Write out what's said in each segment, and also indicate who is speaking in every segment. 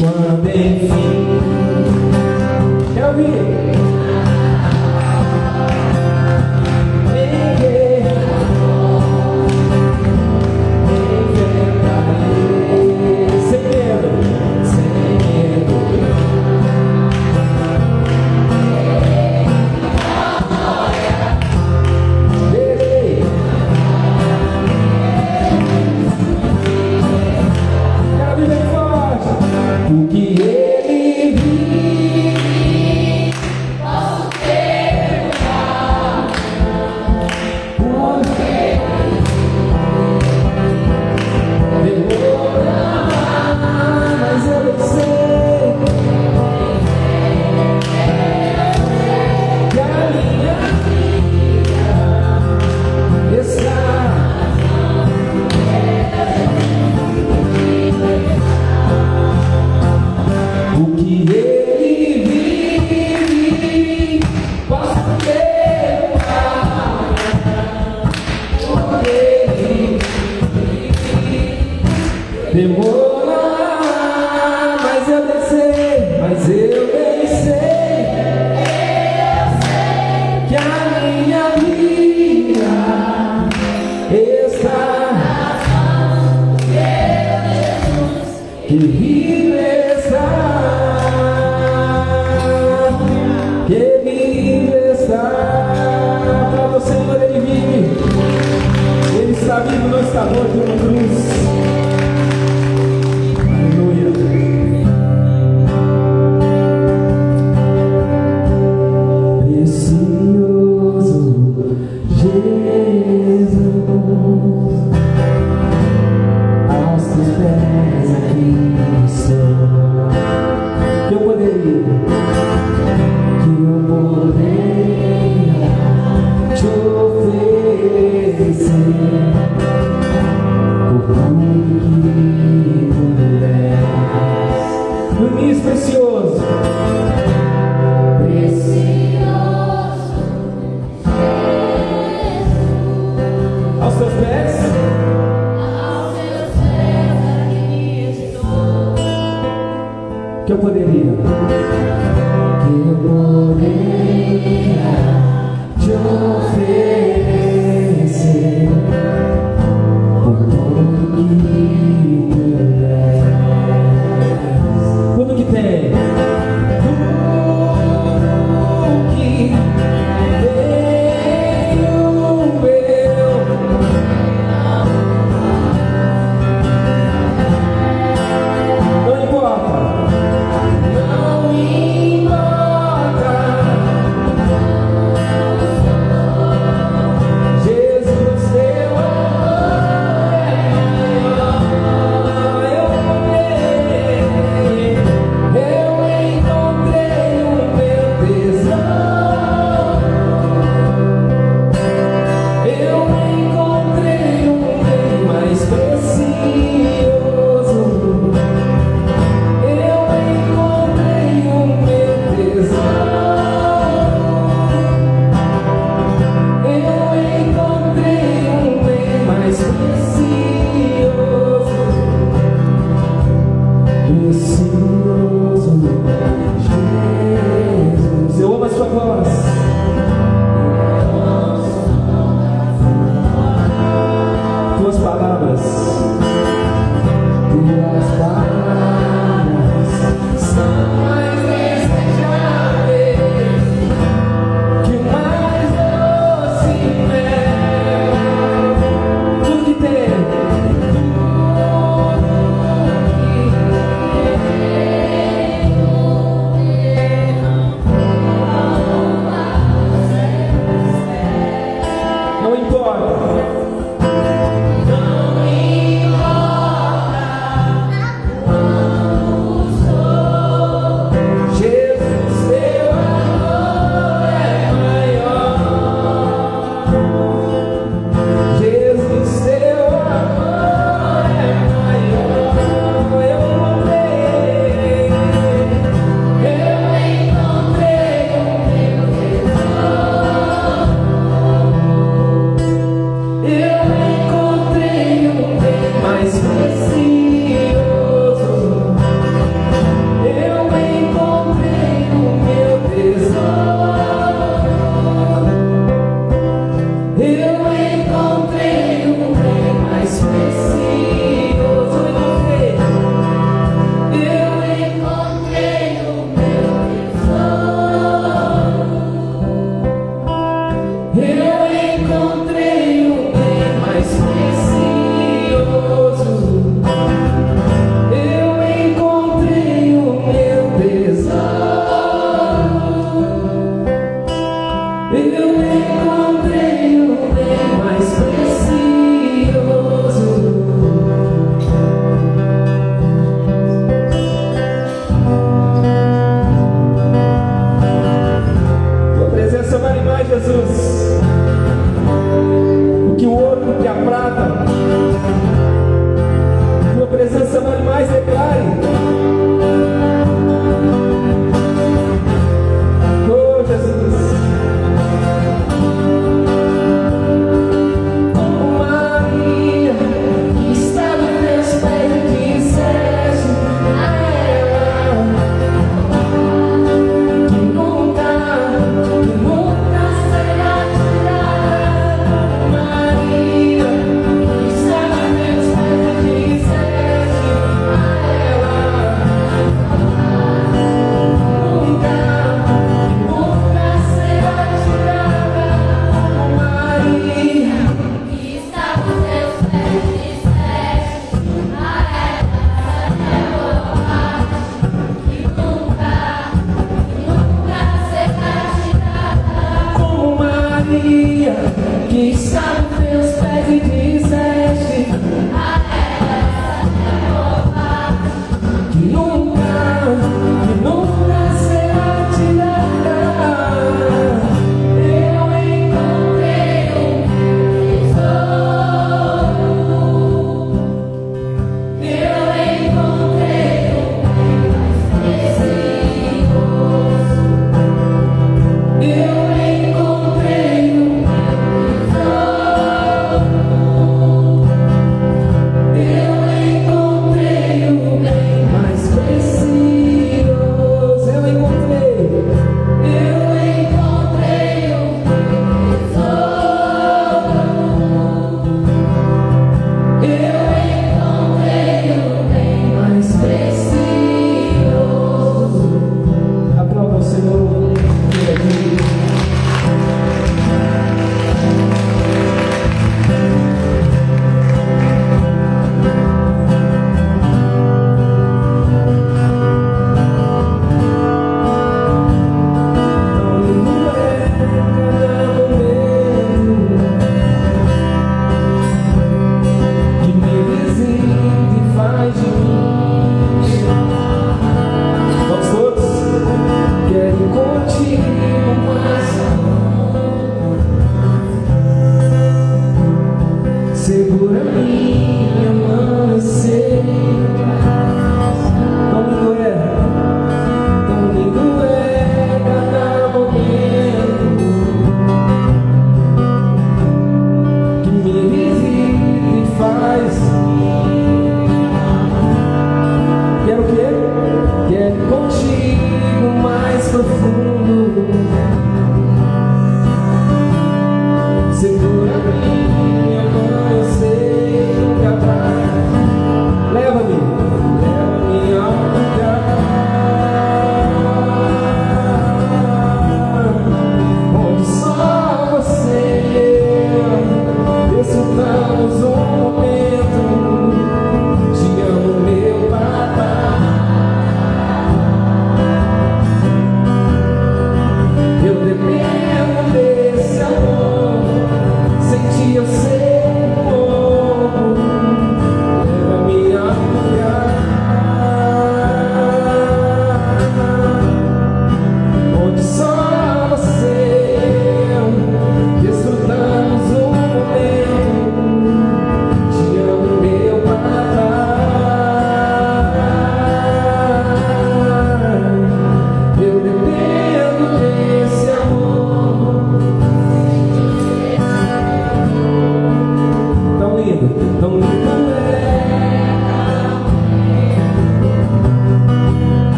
Speaker 1: quando enfim. Quer ouvir? O que ele vive, posso perdoar, porque demora, mas eu sei que a minha vida está. O que ele vive, posso perdoar, porque ele demora, mas eu bem sei que a minha vida está que vive está. Que vive está. Para o Senhor, Ele vive. Ele está vivo, não está morto na cruz. Aleluia. Precioso Jesus, aos teus pés aqui estou. Que eu poderia te oferecer o tudo que tu és. No início precioso, aos teus pés que eu poderia te oferecer por tudo que tu és. Tudo que tem, tudo que tenho eu. Não importa.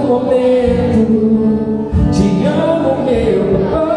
Speaker 1: momento, te amo, meu pai.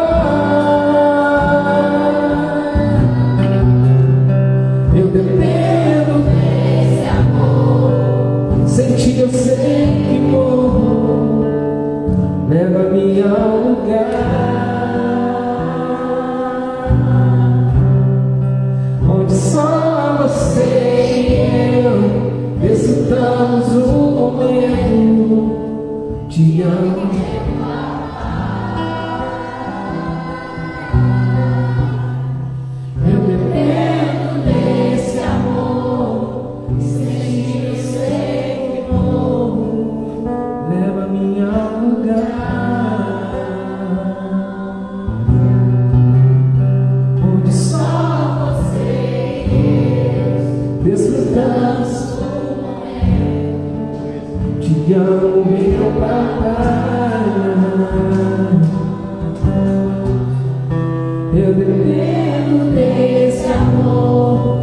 Speaker 1: bebendo desse amor.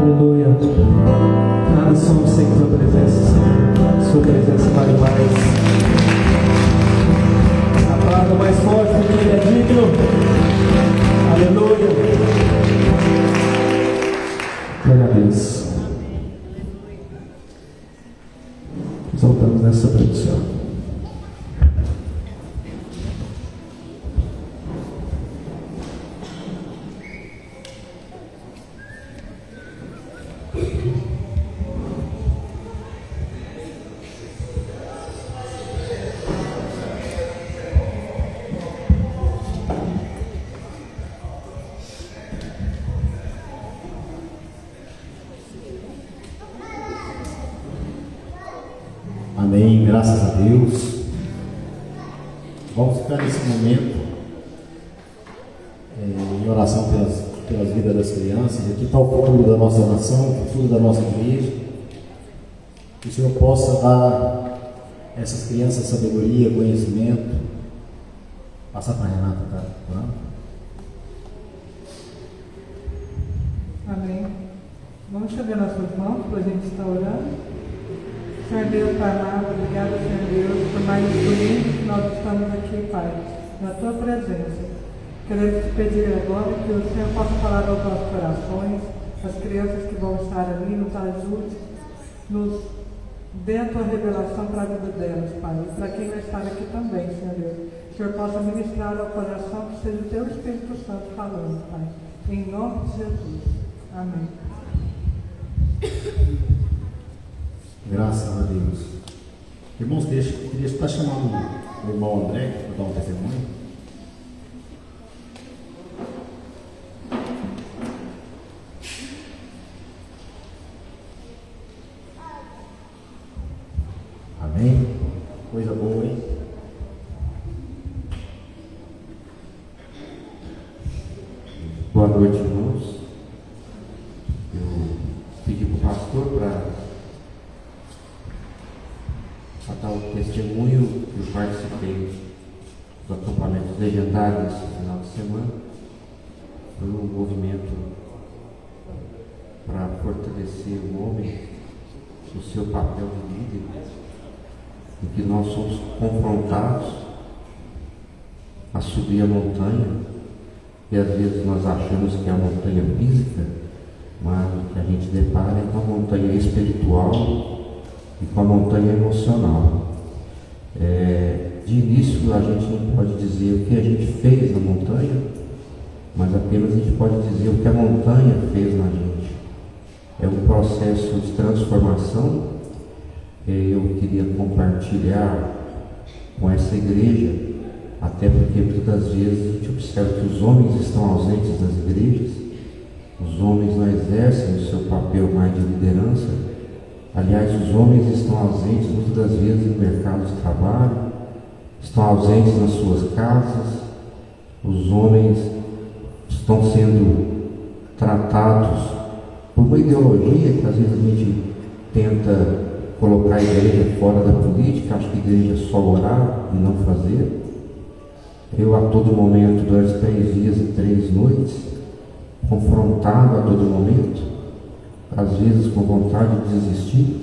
Speaker 1: Aleluia. Nada somos sem tua presença, Senhor. Sua presença vale mais. A palavra mais forte que ele é digno. Aleluia. Glória a Deus. Voltamos nessa produção.
Speaker 2: Amém, graças a Deus. Vamos ficar nesse momento em oração pelas vidas das crianças. Aqui está o futuro da nossa nação, o futuro da nossa igreja. Que o Senhor possa dar a essas crianças sabedoria, conhecimento. Passa para a Renata, tá?
Speaker 3: Amém. Vamos chegar nas suas mãos para a gente estar orando. Senhor Deus, Pai amado, obrigado, Senhor Deus, por mais um domingo que nós estamos aqui, Pai, na Tua presença. Queremos te pedir agora que o Senhor possa falar aos nossos corações, as crianças que vão estar ali, nos ajude, nos dê a Tua revelação para a vida delas, Pai, e para quem vai estar aqui também, Senhor Deus. Que o Senhor possa ministrar ao coração, que seja o Teu Espírito Santo falando, Pai, em nome de Jesus. Amém.
Speaker 2: Graças a Deus. Irmãos, queria estar chamando o irmão André para dar um testemunho. Amém? Coisa boa, hein?
Speaker 4: Boa noite, irmãos. Eu pedi para o pastor para dar um testemunho que eu participei do acampamento legendário nesse final de semana. Foi um movimento para fortalecer o homem no seu papel de líder, em que nós somos confrontados a subir a montanha, e às vezes nós achamos que é a montanha física, mas o que a gente depara é com a montanha espiritual e com a montanha emocional. De início a gente não pode dizer o que a gente fez na montanha, mas apenas a gente pode dizer o que a montanha fez na gente. É um processo de transformação. Eu queria compartilhar com essa igreja, até porque muitas vezes a gente observa que os homens estão ausentes das igrejas, os homens não exercem o seu papel mais de liderança. Aliás, os homens estão ausentes muitas das vezes no mercado de trabalho, estão ausentes nas suas casas, os homens estão sendo tratados por uma ideologia que às vezes a gente tenta colocar a igreja fora da política, acho que a igreja é só orar e não fazer. Eu a todo momento, durante 3 dias e 3 noites, confrontado a todo momento, às vezes com vontade de desistir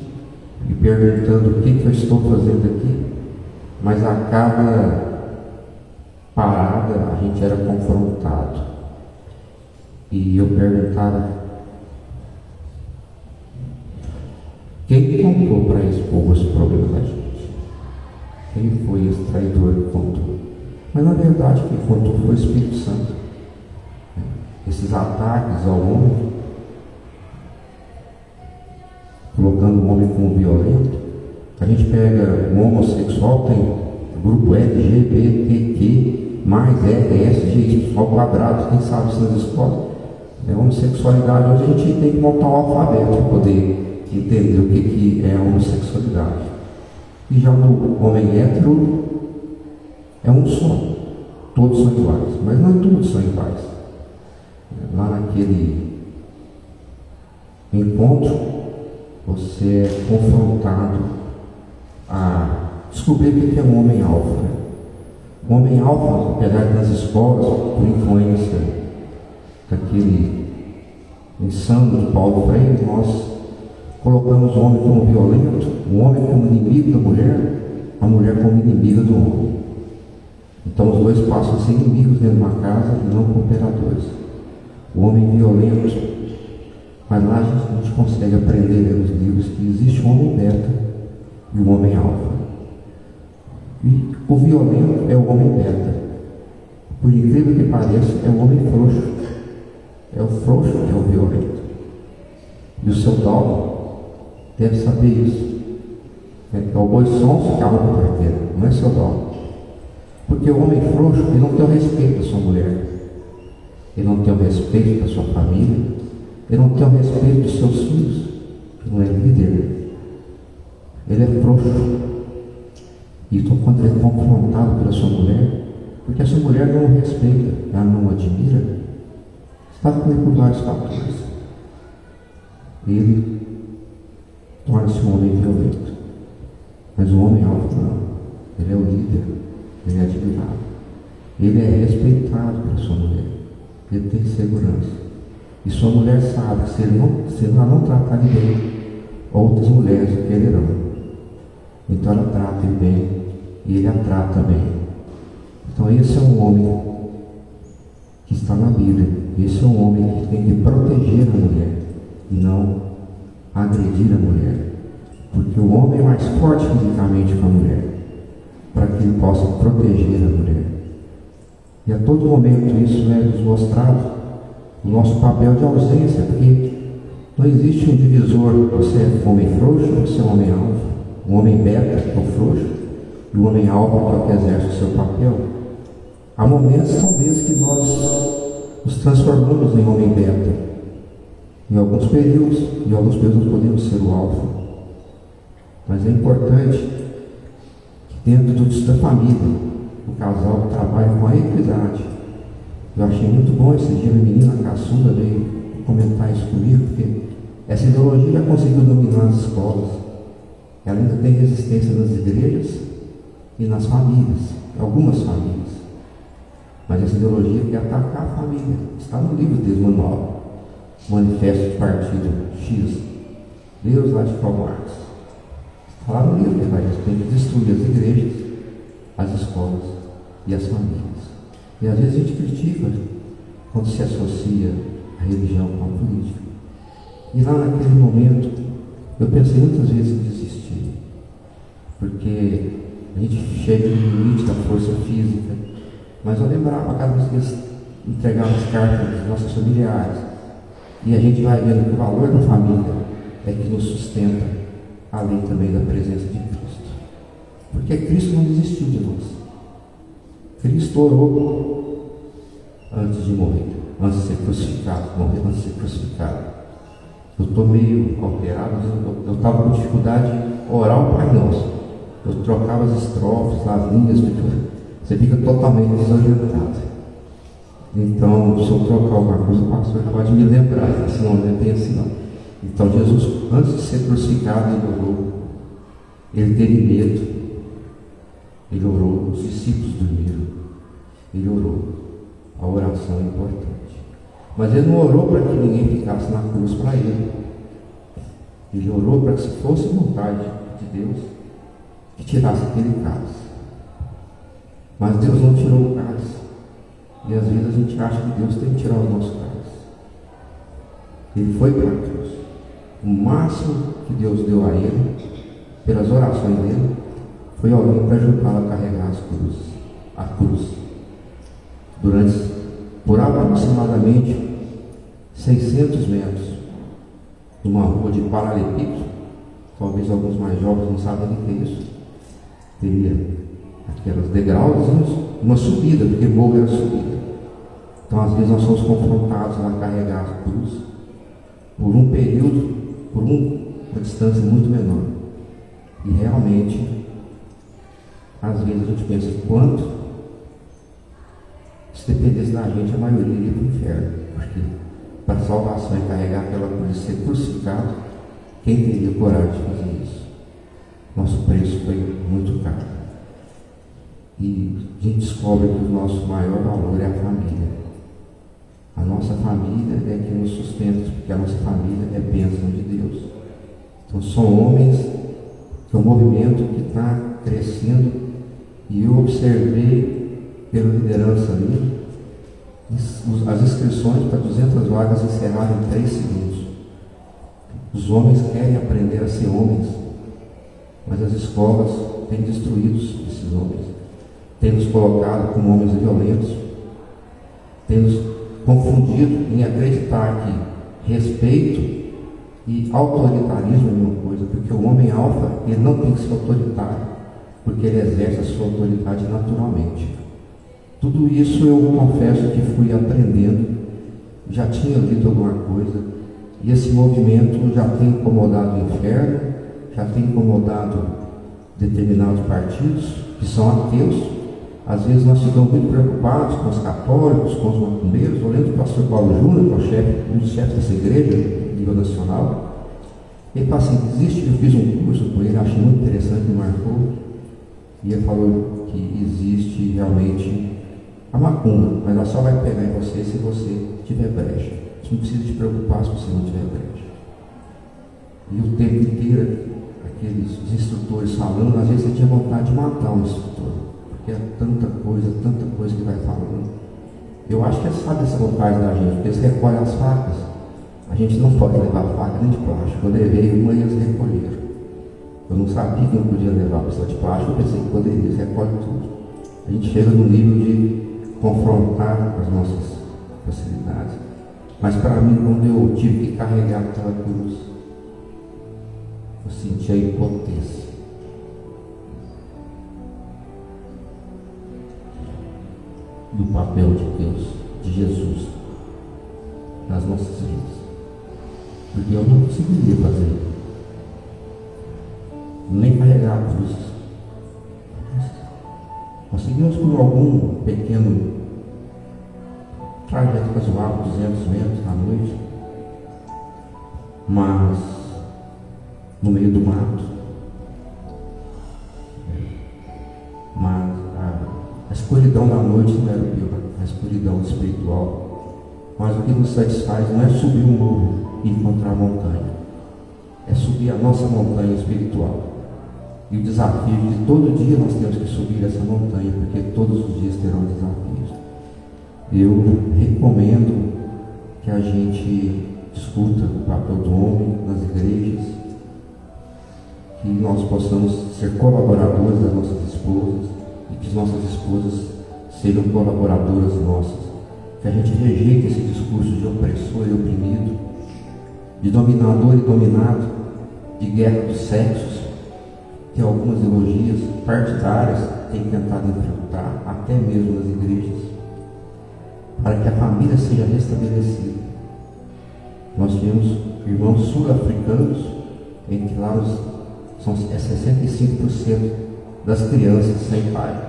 Speaker 4: e perguntando o que eu estou fazendo aqui, mas a cada parada a gente era confrontado e eu perguntava: quem contou para expor os problemas da gente? Quem foi esse traidor que contou? Mas na verdade quem contou foi o Espírito Santo. Esses ataques ao homem, colocando o homem como violento. A gente pega o homossexual, tem grupo LGBTQ, mais ESG, ao quadrado, quem sabe isso nas escolas. A homossexualidade, hoje a gente tem que montar um alfabeto para poder entender o que é a homossexualidade. E já no homem hétero, é um só, todos são iguais, mas não todos são iguais. Lá naquele encontro, você é confrontado a descobrir o que é um homem alfa. O homem alfa, apesar de nas escolas, por influência daquele insano de Paulo Freire, nós colocamos o homem como violento, o homem como inimigo da mulher, a mulher como inimiga do homem. Então os dois passam a ser inimigos dentro de uma casa e não cooperadores. O homem violento, mas lá a gente consegue aprender nos livros que existe um homem beta e um homem alfa. E o violento é o homem beta. Por incrível que pareça, é o homem frouxo. É o frouxo que é o violento. E o seu Dalmo deve saber isso. É o boi sonso que abre a carteira, não é seu Dalmo. Porque o homem frouxo, ele não tem o respeito da sua mulher. Ele não tem o respeito da sua família. Ele não tem o respeito dos seus filhos. Ele não é líder. Ele é frouxo. E então, quando ele é confrontado pela sua mulher, porque a sua mulher não o respeita, ela não o admira, está com ele por vários fatores. Ele torna-se um homem violento. Mas o homem alto não. Ele é o líder, ele é admirado. Ele é respeitado pela sua mulher. Ele tem segurança. E sua mulher sabe que se ela não tratar ele bem, outras mulheres o quererão. Então ela trata ele bem e ele a trata bem. Então esse é um homem que está na Bíblia. Esse é um homem que tem que proteger a mulher e não agredir a mulher. Porque o homem é mais forte fisicamente que a mulher, para que ele possa proteger a mulher. E a todo momento isso é nos mostrado o nosso papel de ausência, porque não existe um divisor. Você é um homem frouxo, você é um homem alfa. O homem beta, que é o frouxo, e o homem alfa, que é o que exerce o seu papel. Há momentos, talvez, que nós nos transformamos em homem beta. Em alguns períodos nós podemos ser o alfa. Mas é importante que dentro da família, o casal trabalhe com a equidade. Eu achei muito bom esse dia, a menina caçula veio comentar isso comigo, porque essa ideologia já conseguiu dominar as escolas. Ela ainda tem resistência nas igrejas e nas famílias, algumas famílias. Mas essa ideologia quer atacar a família. Está no livro deles, manual, Manifesto de Partido X, Deus lá de Karl Marx. Está lá no livro que vai tem que destruir as igrejas, as escolas e as famílias. E às vezes a gente critica quando se associa a religião com a política. E lá naquele momento, eu pensei muitas vezes em desistir, porque a gente chega no limite da força física, mas eu lembrava cada vez que eles entregavam as cartas dos nossos familiares, e a gente vai vendo que o valor da família é que nos sustenta, além também da presença de Cristo. Porque Cristo não desistiu de nós. Cristo orou antes de morrer, antes de ser crucificado, morrer antes de ser crucificado. Eu estou meio alterado, eu estava com dificuldade de orar o Pai Nosso. Eu trocava as estrofes, as linhas, você fica totalmente desorientado. Então, se eu trocar alguma coisa, o pastor pode me lembrar, senão não é bem assim não. Então Jesus, antes de ser crucificado, ele orou. Ele teve medo. Ele orou, os discípulos dormiram. Ele orou. A oração é importante. Mas ele não orou para que ninguém ficasse na cruz para ele. Ele orou para que, se fosse vontade de Deus, que tirasse aquele cálice. Mas Deus não tirou o cálice. E às vezes a gente acha que Deus tem que tirar o nosso cálice. Ele foi para a cruz. O máximo que Deus deu a ele, pelas orações dele, foi alguém para ajudá-lo a carregar a cruz. Por aproximadamente 600 metros, numa rua de paralelepípedo. Talvez alguns mais jovens não sabem o que é isso. Teria aquelas degrauzinhos, uma subida, porque morro era subida. Então às vezes nós somos confrontados a carregar a cruz por um período, por uma distância muito menor. E realmente, às vezes a gente pensa quanto, se dependesse da gente, a maioria iria para o inferno. Porque para a salvação e carregar aquela cruz e ser crucificado, quem teria coragem de fazer isso? nosso preço foi muito caro. E a gente descobre que o nosso maior valor é a família. A nossa família é que nos sustenta, porque a nossa família é bênção de Deus. Então são homens, é um movimento que está crescendo, e eu observei pela liderança ali, as inscrições para 200 vagas encerraram em 3 segundos. Os homens querem aprender a ser homens, mas as escolas têm destruído esses homens, têm nos colocado como homens violentos, têm nos confundido em acreditar que respeito e autoritarismo é a mesma coisa, porque o homem alfa, ele não tem que ser autoritário, porque ele exerce a sua autoridade naturalmente. Tudo isso eu confesso que fui aprendendo, já tinha lido alguma coisa, e esse movimento já tem incomodado o inferno, já tem incomodado determinados partidos que são ateus. Às vezes nós ficamos muito preocupados com os católicos, com os macumbeiros. Eu lembro do pastor Paulo Júnior, que é o chefe, um dos chefes dessa igreja, nível nacional. Ele falou assim, eu fiz um curso com ele, achei muito interessante, me marcou. E ele falou que existe realmente a macumba, mas ela só vai pegar em você se você tiver brecha. Você não precisa te preocupar se você não tiver brecha. E o tempo inteiro, aqueles instrutores falando, às vezes você tinha vontade de matar um instrutor, porque é tanta coisa que vai falando. Eu acho que eles sabem essa vontade da gente, porque eles recolhem as facas. A gente não pode levar faca nem de plástico. Eu levei uma e eles recolheram. Eu não sabia que eu podia levar pessoa de plástico, eu pensei que poderia, eles recolhem tudo. A gente chega no nível de confrontar as nossas facilidades. Mas para mim, quando eu tive que carregar aquela cruz, eu senti a impotência. Do papel de Deus, de Jesus, nas nossas vidas. Porque eu não conseguiria fazer, nem carregar a cruz. Conseguimos por algum pequeno trajeto casual, 200 metros à noite, mas no meio do mato. Mas a escuridão da noite não era o pior, a escuridão espiritual. Mas o que nos satisfaz não é subir um morro e encontrar a montanha, é subir a nossa montanha espiritual. E o desafio de todo dia nós temos que subir essa montanha, porque todos os dias terão desafios. Eu recomendo que a gente discuta o papel do homem nas igrejas, que nós possamos ser colaboradores das nossas esposas, e que as nossas esposas sejam colaboradoras nossas, que a gente rejeite esse discurso de opressor e oprimido, de dominador e dominado, de guerra dos sexos, que algumas ideologias partidárias têm tentado implantar, até mesmo nas igrejas, para que a família seja restabelecida. Nós tivemos irmãos sul-africanos, em que lá é 65% das crianças sem pai.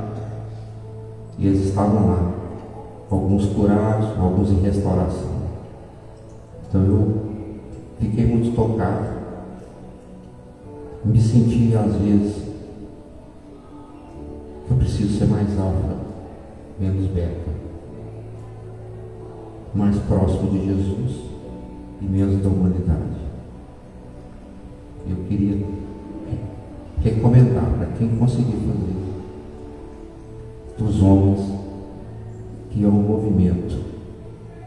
Speaker 4: E eles estavam lá, alguns curados, alguns em restauração. Então eu fiquei muito tocado. Me senti às vezes que eu preciso ser mais alfa, menos beta, mais próximo de Jesus e menos da humanidade. Eu queria recomendar para quem conseguir fazer, dos homens, que é um movimento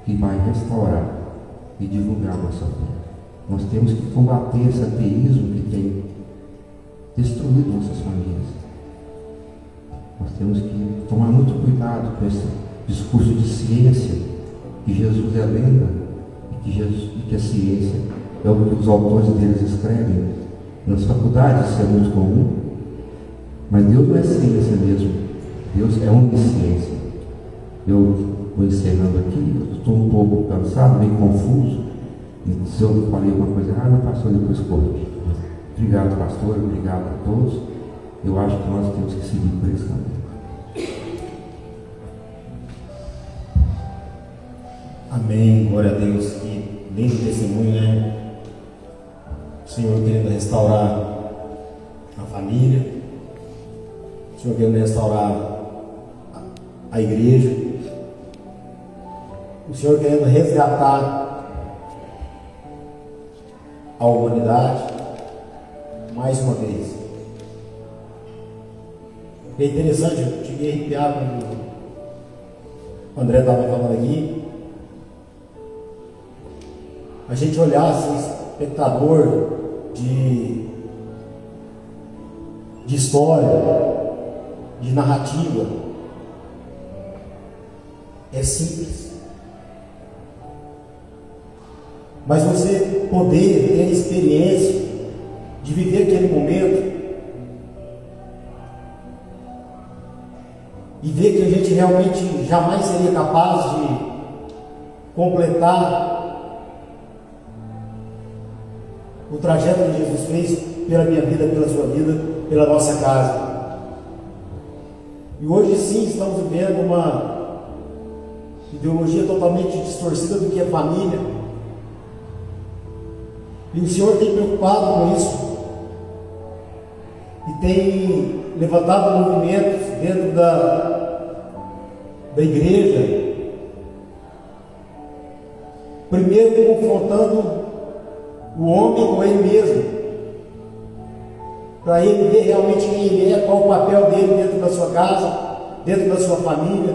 Speaker 4: que vai restaurar e divulgar a nossa fé. Nós temos que combater esse ateísmo que tem destruído nossas famílias. Nós temos que tomar muito cuidado com esse discurso de ciência, que Jesus é lenda, e que a ciência é o que os autores deles escrevem. Nas faculdades isso é muito comum, mas Deus não é ciência mesmo, Deus é onisciência. Eu vou encerrando aqui, eu estou um pouco cansado, meio confuso, e se eu falei alguma coisa errada, pastor, depois corrige. Obrigado, pastor, obrigado a todos. Eu acho que nós temos que seguir por esse caminho.
Speaker 2: Amém, glória a Deus. Que lindo testemunho, né? O Senhor querendo restaurar a família. família, o Senhor querendo restaurar a igreja, o Senhor querendo resgatar a humanidade mais uma vez. É interessante, eu cheguei a arrepiar quando o André estava falando aqui. A gente olhar assim, espectador de história, de narrativa, é simples. Mas você poder ter a experiência de viver aquele momento e ver que a gente realmente jamais seria capaz de completar o trajeto que Jesus fez pela minha vida, pela sua vida, pela nossa casa. E hoje sim estamos vivendo uma ideologia totalmente distorcida do que é família. E o Senhor tem preocupado com isso. E tem levantado movimentos dentro da igreja. Primeiro confrontando o homem com ele mesmo, para ele ver realmente quem ele é, qual o papel dele dentro da sua casa, dentro da sua família.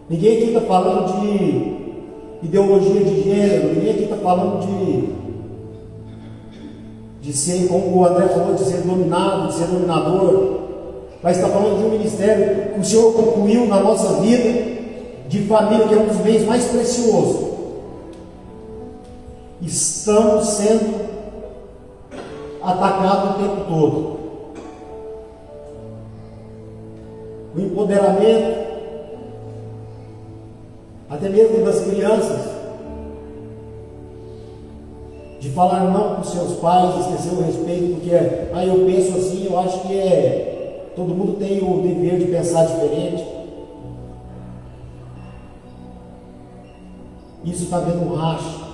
Speaker 2: Ninguém aqui está falando de ideologia de gênero, ninguém aqui está falando de ser, como o André falou, de ser dominado, de ser dominador, mas está falando de um ministério que o Senhor concluiu na nossa vida de família, que é um dos bens mais preciosos. Estamos sendo atacados o tempo todo. O empoderamento, até mesmo das crianças, de falar não com seus pais, esquecer o respeito, porque eu penso assim, eu acho que todo mundo tem o dever de pensar diferente. Isso está vendo um racha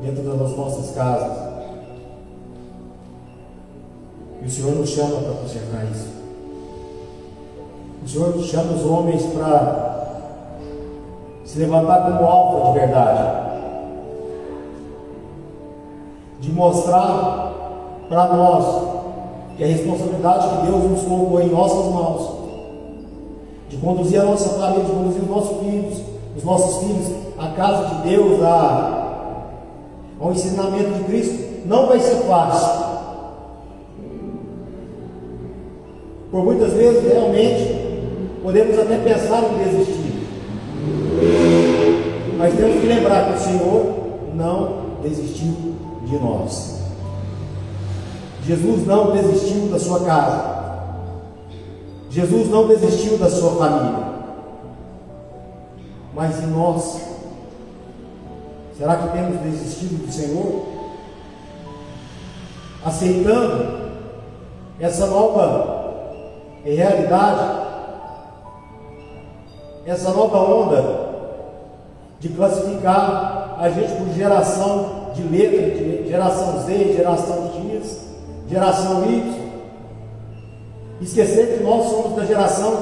Speaker 2: dentro das nossas casas. E o Senhor nos chama para consertar isso. O Senhor nos chama os homens para se levantar como alfa de verdade, de mostrar para nós que a responsabilidade que Deus nos colocou em nossas mãos, de conduzir a nossa família, de conduzir os nossos filhos à casa de Deus, ao ensinamento de Cristo, não vai ser fácil. Por muitas vezes, realmente, podemos até pensar em desistir, mas temos que lembrar que o Senhor não desistiu de nós. Jesus não desistiu da sua casa. Jesus não desistiu da sua família. Mas e nós? Será que temos desistido do Senhor? Aceitando essa nova realidade, essa nova onda de classificar a gente por geração de letra, de geração Z, geração X, geração Y, esquecer que nós somos da geração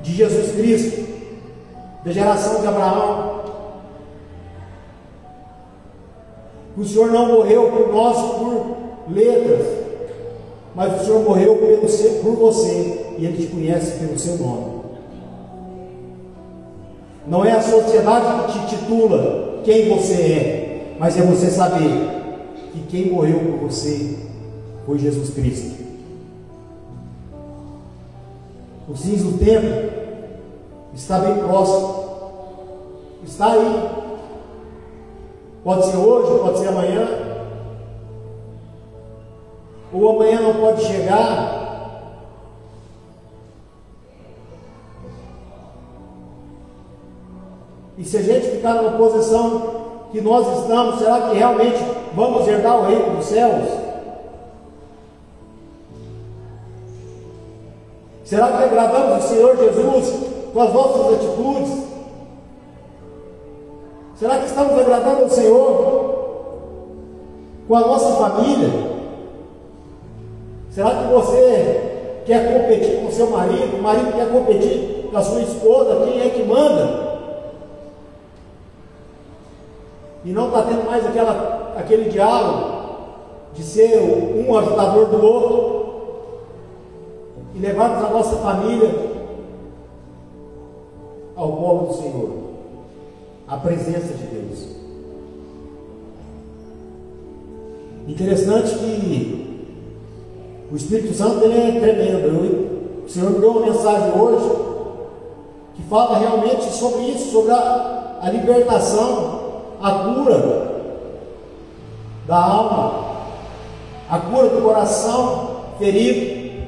Speaker 2: de Jesus Cristo, da geração de Abraão. O Senhor não morreu por nós por letras, mas o Senhor morreu por você, e Ele te conhece pelo seu nome. Não é a sociedade que te titula quem você é, mas é você saber que quem morreu por você foi Jesus Cristo. O fim do tempo está bem próximo, está aí. Pode ser hoje, pode ser amanhã, ou amanhã não pode chegar. E se a gente ficar numa posição que nós estamos, será que realmente vamos herdar o reino dos céus? Será que agradamos o Senhor Jesus com as nossas atitudes? Será que estamos agradando ao Senhor com a nossa família? Será que você quer competir com o seu marido? O marido quer competir com a sua esposa? Quem é que manda? E não está tendo mais aquele diálogo de ser um ajudador do outro e levarmos a nossa família ao colo do Senhor, à presença de Deus. Interessante que o Espírito Santo ele é tremendo. O Senhor me deu uma mensagem hoje que fala realmente sobre isso, sobre a libertação, a cura da alma, a cura do coração ferido,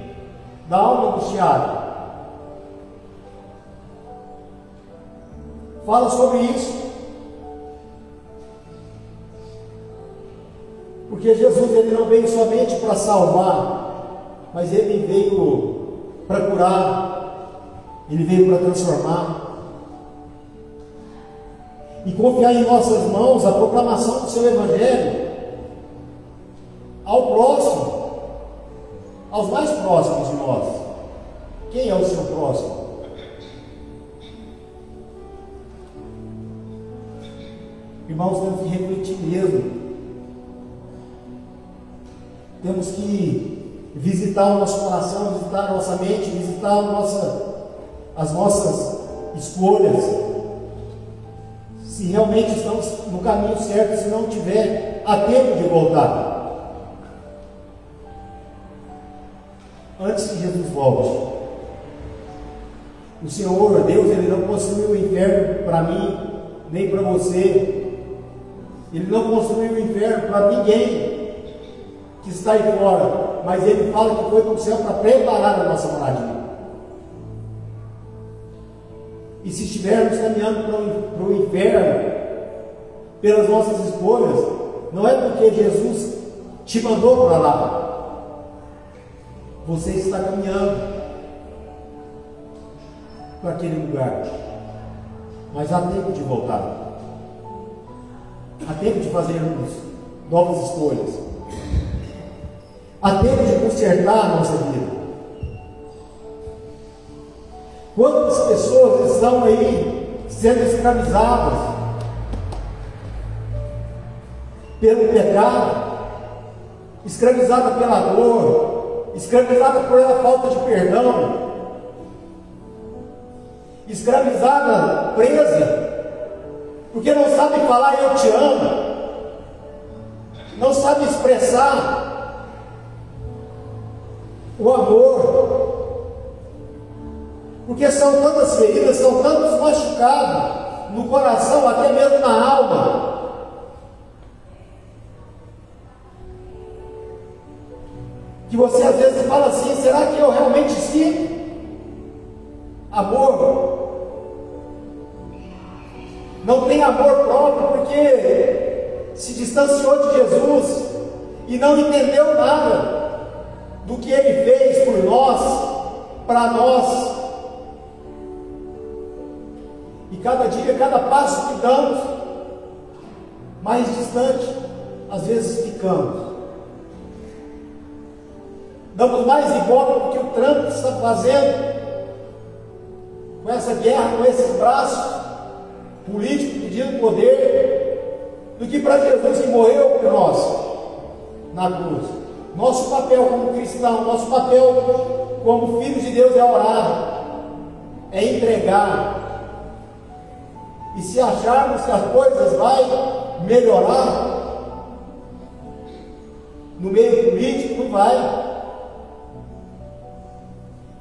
Speaker 2: da alma angustiada. Fala sobre isso, porque Jesus ele não veio somente para salvar, mas ele veio para curar, ele veio para transformar e confiar em nossas mãos a proclamação do seu Evangelho ao próximo, aos mais próximos de nós. Quem é o seu próximo? Irmãos, temos que refletir mesmo. Temos que visitar o nosso coração, visitar a nossa mente, visitar as nossas escolhas. Se realmente estamos no caminho certo, se não tiver, há tempo de voltar. Antes que Jesus volte. O Senhor, Deus, Ele não construiu o inferno para mim, nem para você. Ele não construiu o inferno para ninguém que está aí fora, mas Ele fala que foi para o céu para preparar a nossa moradia. E se estivermos caminhando para o inferno, pelas nossas escolhas, não é porque Jesus te mandou para lá. Você está caminhando para aquele lugar, mas há tempo de voltar. Há tempo de fazermos novas escolhas. Há tempo de consertar a nossa vida. Quantas pessoas estão aí sendo escravizadas pelo pecado, escravizada pela dor, escravizada pela falta de perdão, escravizada, presa, porque não sabe falar eu te amo, não sabe expressar o amor, porque são tantas feridas, são tantos machucados no coração, até mesmo na alma, que você às vezes fala assim: será que eu realmente sinto amor? Não tem amor próprio porque se distanciou de Jesus e não entendeu nada do que Ele fez por nós, para nós. E cada dia, cada passo que damos, mais distante às vezes ficamos. Damos mais ibope do que o Trump está fazendo com essa guerra, com esses braços político pedindo poder, do que para Jesus que morreu por nós na cruz. Nosso papel como cristão, nosso papel como filhos de Deus é orar, é entregar. E se acharmos que as coisas vão melhorar no meio político, não vai,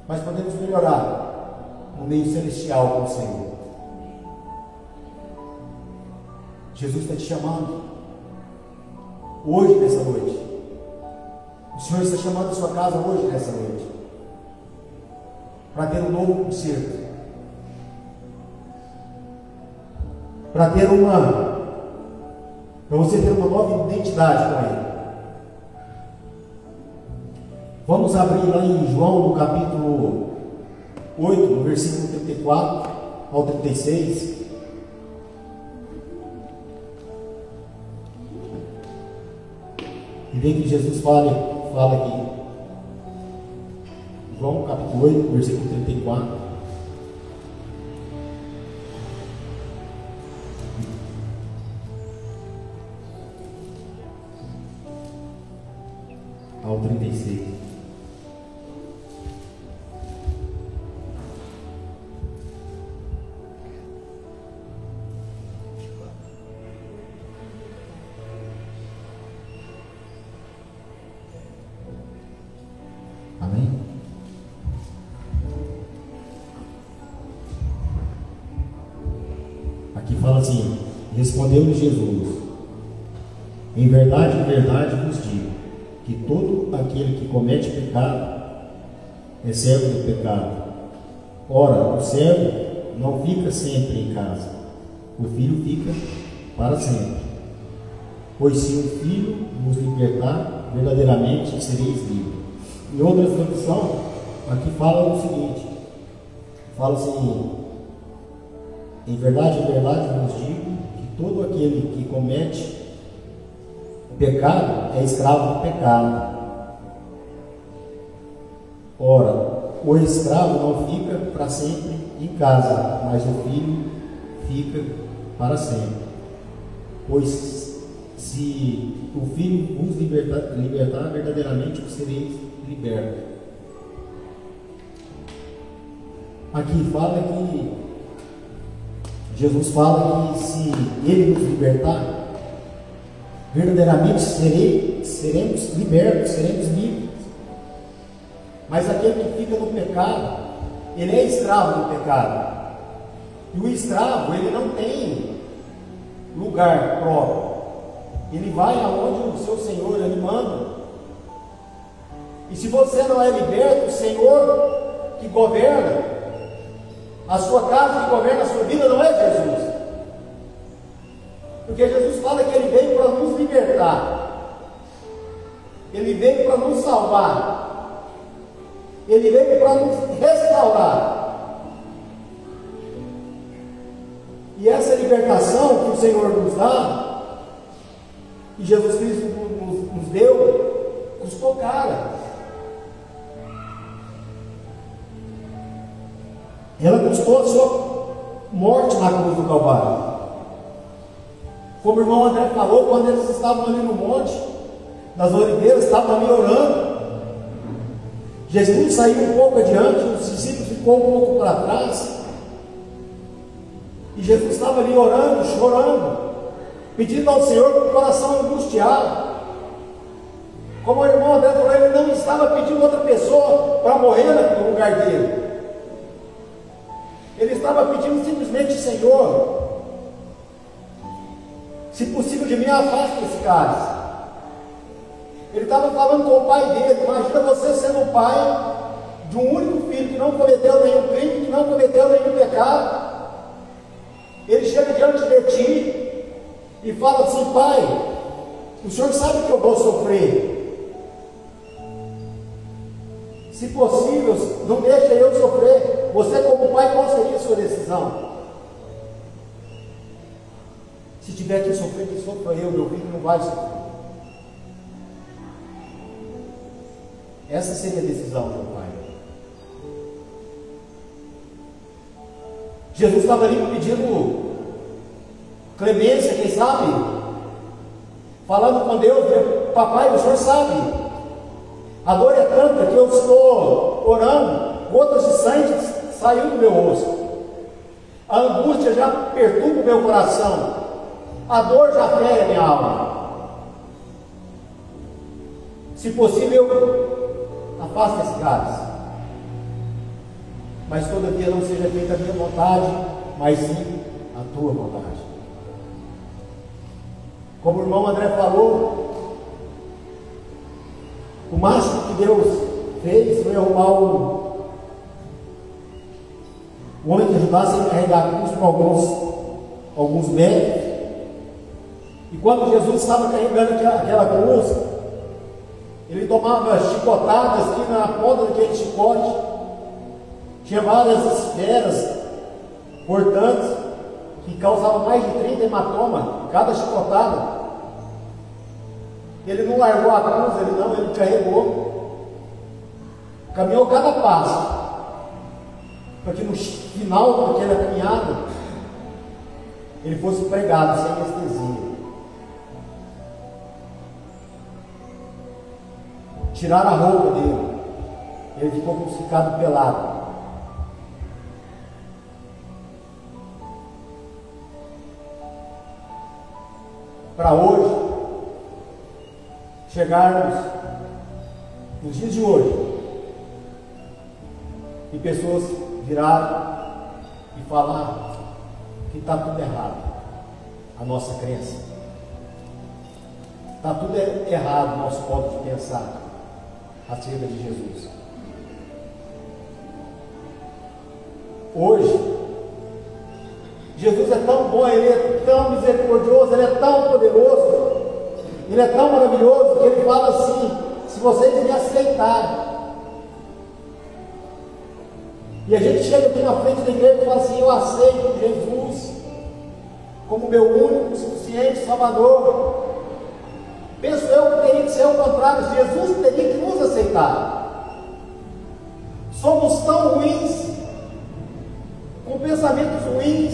Speaker 2: mas podemos melhorar no meio celestial com o Senhor. Jesus está te chamando hoje, nessa noite. O Senhor está chamando a sua casa hoje, nessa noite, para ter um novo concerto, para você ter uma nova identidade com Ele. Vamos abrir lá em João, no capítulo 8, no versículo 34 ao 36. E vem que Jesus fala aqui. João capítulo 8, versículo 34. Ao 36. Amém? Aqui fala assim: respondeu-lhe Jesus: em verdade vos digo, que todo aquele que comete pecado é servo do pecado. Ora, o servo não fica sempre em casa, o filho fica para sempre. Pois se o filho vos libertar, verdadeiramente sereis livres. Em outra tradução, aqui fala o seguinte: fala assim, em verdade vos digo, que todo aquele que comete pecado é escravo do pecado. Ora, o escravo não fica para sempre em casa, mas o filho fica para sempre. Pois se o filho vos libertar, verdadeiramente sereis libertos. Aqui fala que Jesus fala que se ele nos libertar, verdadeiramente seremos libertos, seremos livres. Mas aquele que fica no pecado, ele é escravo do pecado. E o escravo, ele não tem lugar próprio. Ele vai aonde o seu Senhor ele manda. E se você não é liberto, o Senhor que governa a sua casa, que governa a sua vida, não é Jesus. Porque Jesus fala que ele veio para nos libertar, ele veio para nos salvar, ele veio para nos restaurar. E essa libertação que o Senhor nos dá, que Jesus Cristo nos deu, custou caro. Ela custou a sua morte na cruz do Calvário. Como o irmão André falou, quando eles estavam ali no monte das oliveiras, estavam ali orando, Jesus saiu um pouco adiante, os discípulos ficou um pouco para trás, e Jesus estava ali orando, chorando, pedindo ao Senhor com o coração angustiado. Como o irmão André falou, ele não estava pedindo outra pessoa para morrer no lugar dele. Ele estava pedindo simplesmente: Senhor, se possível de mim, afasta esse cálice. Ele estava falando com o pai dele. Imagina você sendo o pai de um único filho que não cometeu nenhum crime, que não cometeu nenhum pecado. Ele chega diante de ti e fala assim: Pai, o Senhor sabe que eu vou sofrer. Se possível, não deixe eu sofrer. Você como pai, qual seria a sua decisão? Se tiver que sofrer, que sofra eu, meu filho não vai sofrer. Essa seria a decisão do pai. Jesus estava ali pedindo clemência, quem sabe? Falando com Deus: Papai, o Senhor sabe. A dor é tanta que eu estou orando, gotas de sangue saiu do meu rosto. A angústia já perturba o meu coração. A dor já fere a minha alma. Se possível, afasta esse cálice. Mas todavia não seja feita a minha vontade, mas sim a tua vontade. Como o irmão André falou, o máximo que Deus fez foi arrumar um homem que ajudasse a carregar a cruz para alguns médicos. E quando Jesus estava carregando aquela cruz, ele tomava chicotadas que na ponta daquele chicote tinha várias esferas cortantes que causavam mais de 30 hematomas cada chicotada. Ele não largou a cruz, ele carregou. caminhou cada passo, para que no final daquela caminhada ele fosse pregado sem anestesia. Tiraram a roupa dele, ele ficou crucificado pelado. Para hoje, chegarmos nos dias de hoje, e pessoas virarem e falar que está tudo errado, a nossa crença. Está tudo errado o nosso modo de pensar acerca de Jesus. Hoje, Jesus é tão bom, Ele é tão misericordioso, Ele é tão poderoso, Ele é tão maravilhoso, que Ele fala assim: se vocês me aceitarem. E a gente chega aqui na frente da igreja e fala assim: eu aceito Jesus como meu único, suficiente Salvador. Penso eu que teria que ser o contrário, Jesus teria que nos aceitar. Somos tão ruins, com pensamentos ruins,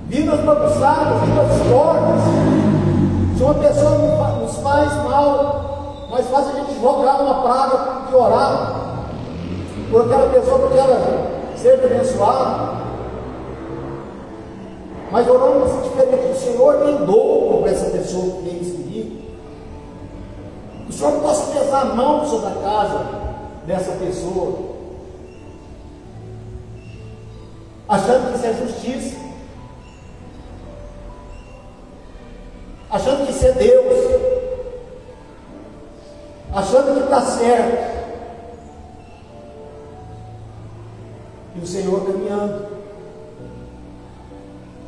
Speaker 2: vidas bagunçadas, vidas tortas. Se uma pessoa nos faz mal, mais fácil a gente jogar uma praga para piorar por aquela pessoa, porque ela seja abençoada. Mas oramos diferente. O Senhor tem dobro para essa pessoa que tem isso comigo. O Senhor possa pesar a mão sobre a casa dessa pessoa, achando que isso é justiça, achando que isso é Deus, achando que está certo. E o Senhor caminhando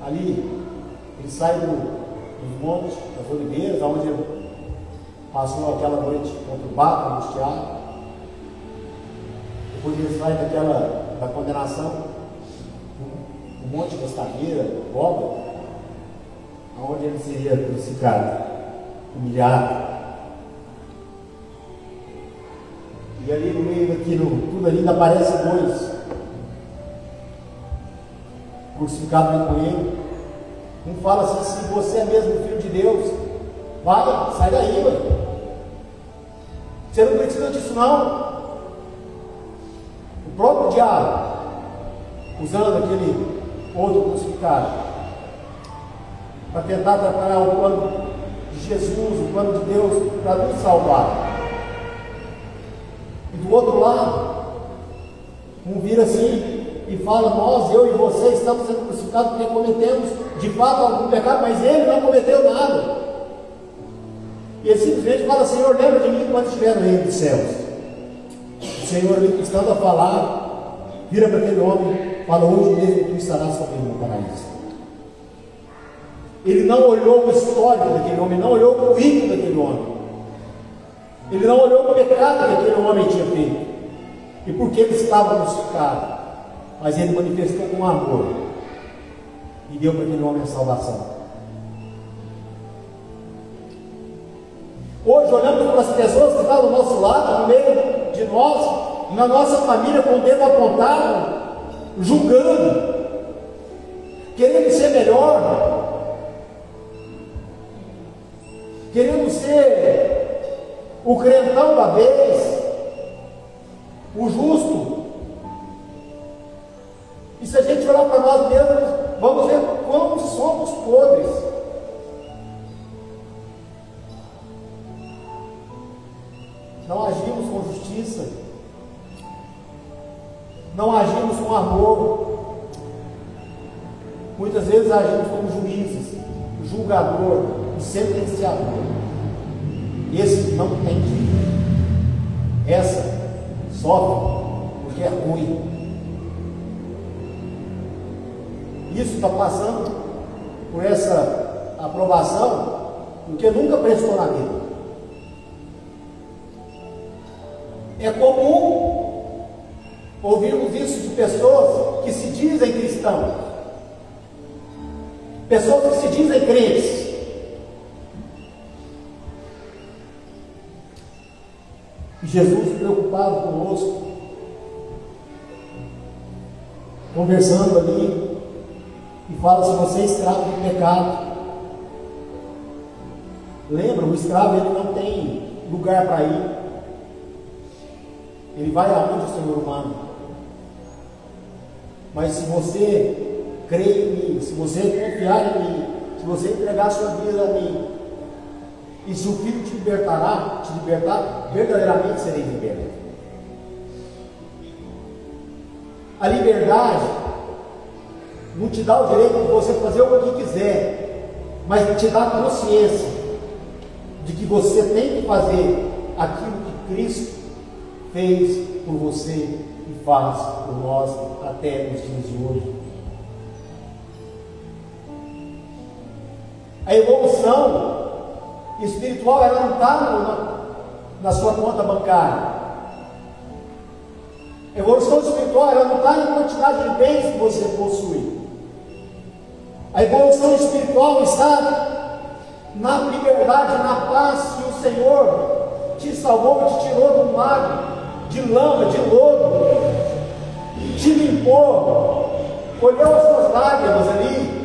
Speaker 2: ali, ele sai dos montes, das oliveiras, onde ele passou aquela noite conturbado, angustiado. Depois ele sai da condenação, o monte das caveiras, Gólgota, onde ele seria crucificado, humilhado. E ali no meio daquilo, tudo ali ainda aparece dois crucificado com ele. Um fala assim: se você é mesmo filho de Deus, vai, sai daí, ué. Você não precisa disso não. O próprio diabo, usando aquele outro crucificado para tentar atrapalhar o plano de Jesus, o plano de Deus para nos salvar. E do outro lado, um vira assim e fala: nós, eu e você estamos sendo crucificados porque cometemos de fato algum pecado, mas ele não cometeu nada. E ele simplesmente fala: Senhor, lembra de mim quando estiver no reino dos céus. O Senhor, estando a falar, vira para aquele homem, fala: hoje mesmo tu estarás comigo no paraíso. Ele não olhou o histórico daquele homem, não olhou o currículo daquele homem, ele não olhou o pecado que aquele homem tinha feito e porque ele estava crucificado, mas ele manifestou com amor e deu para aquele homem a salvação. Hoje olhamos para as pessoas que estão do nosso lado, no meio de nós, na nossa família, com o dedo apontado, julgando, querendo ser melhor, querendo ser o crentão da vez, o justo. E se a gente olhar para nós mesmos, vamos ver como somos podres. Não agimos com justiça, não agimos com amor, muitas vezes agimos como juízes, o julgador, o sentenciador. Esse não tem jeito, essa sofre porque é ruim. Isso está passando por essa aprovação porque nunca prestou na vida. É comum ouvirmos isso de pessoas que se dizem cristãos, pessoas que se dizem crentes, Jesus preocupado conosco, conversando ali, e fala: se você é escravo do pecado, lembra, o escravo ele não tem lugar para ir, ele vai aonde o Senhor manda. Mas se você crer em mim, se você confiar em mim, se você entregar sua vida a mim, e se o Filho te libertar, verdadeiramente sereis libertos. A liberdade não te dá o direito de você fazer o que quiser, mas te dá a consciência de que você tem que fazer aquilo que Cristo fez por você e faz por nós até nos dias de hoje. A evolução espiritual, ela não está na sua conta bancária. A evolução espiritual, ela não está na quantidade de bens que você possui. A evolução espiritual está na liberdade, na paz que o Senhor te salvou, te tirou do mar, de lama, de lodo, te limpou, olhou as suas lágrimas ali,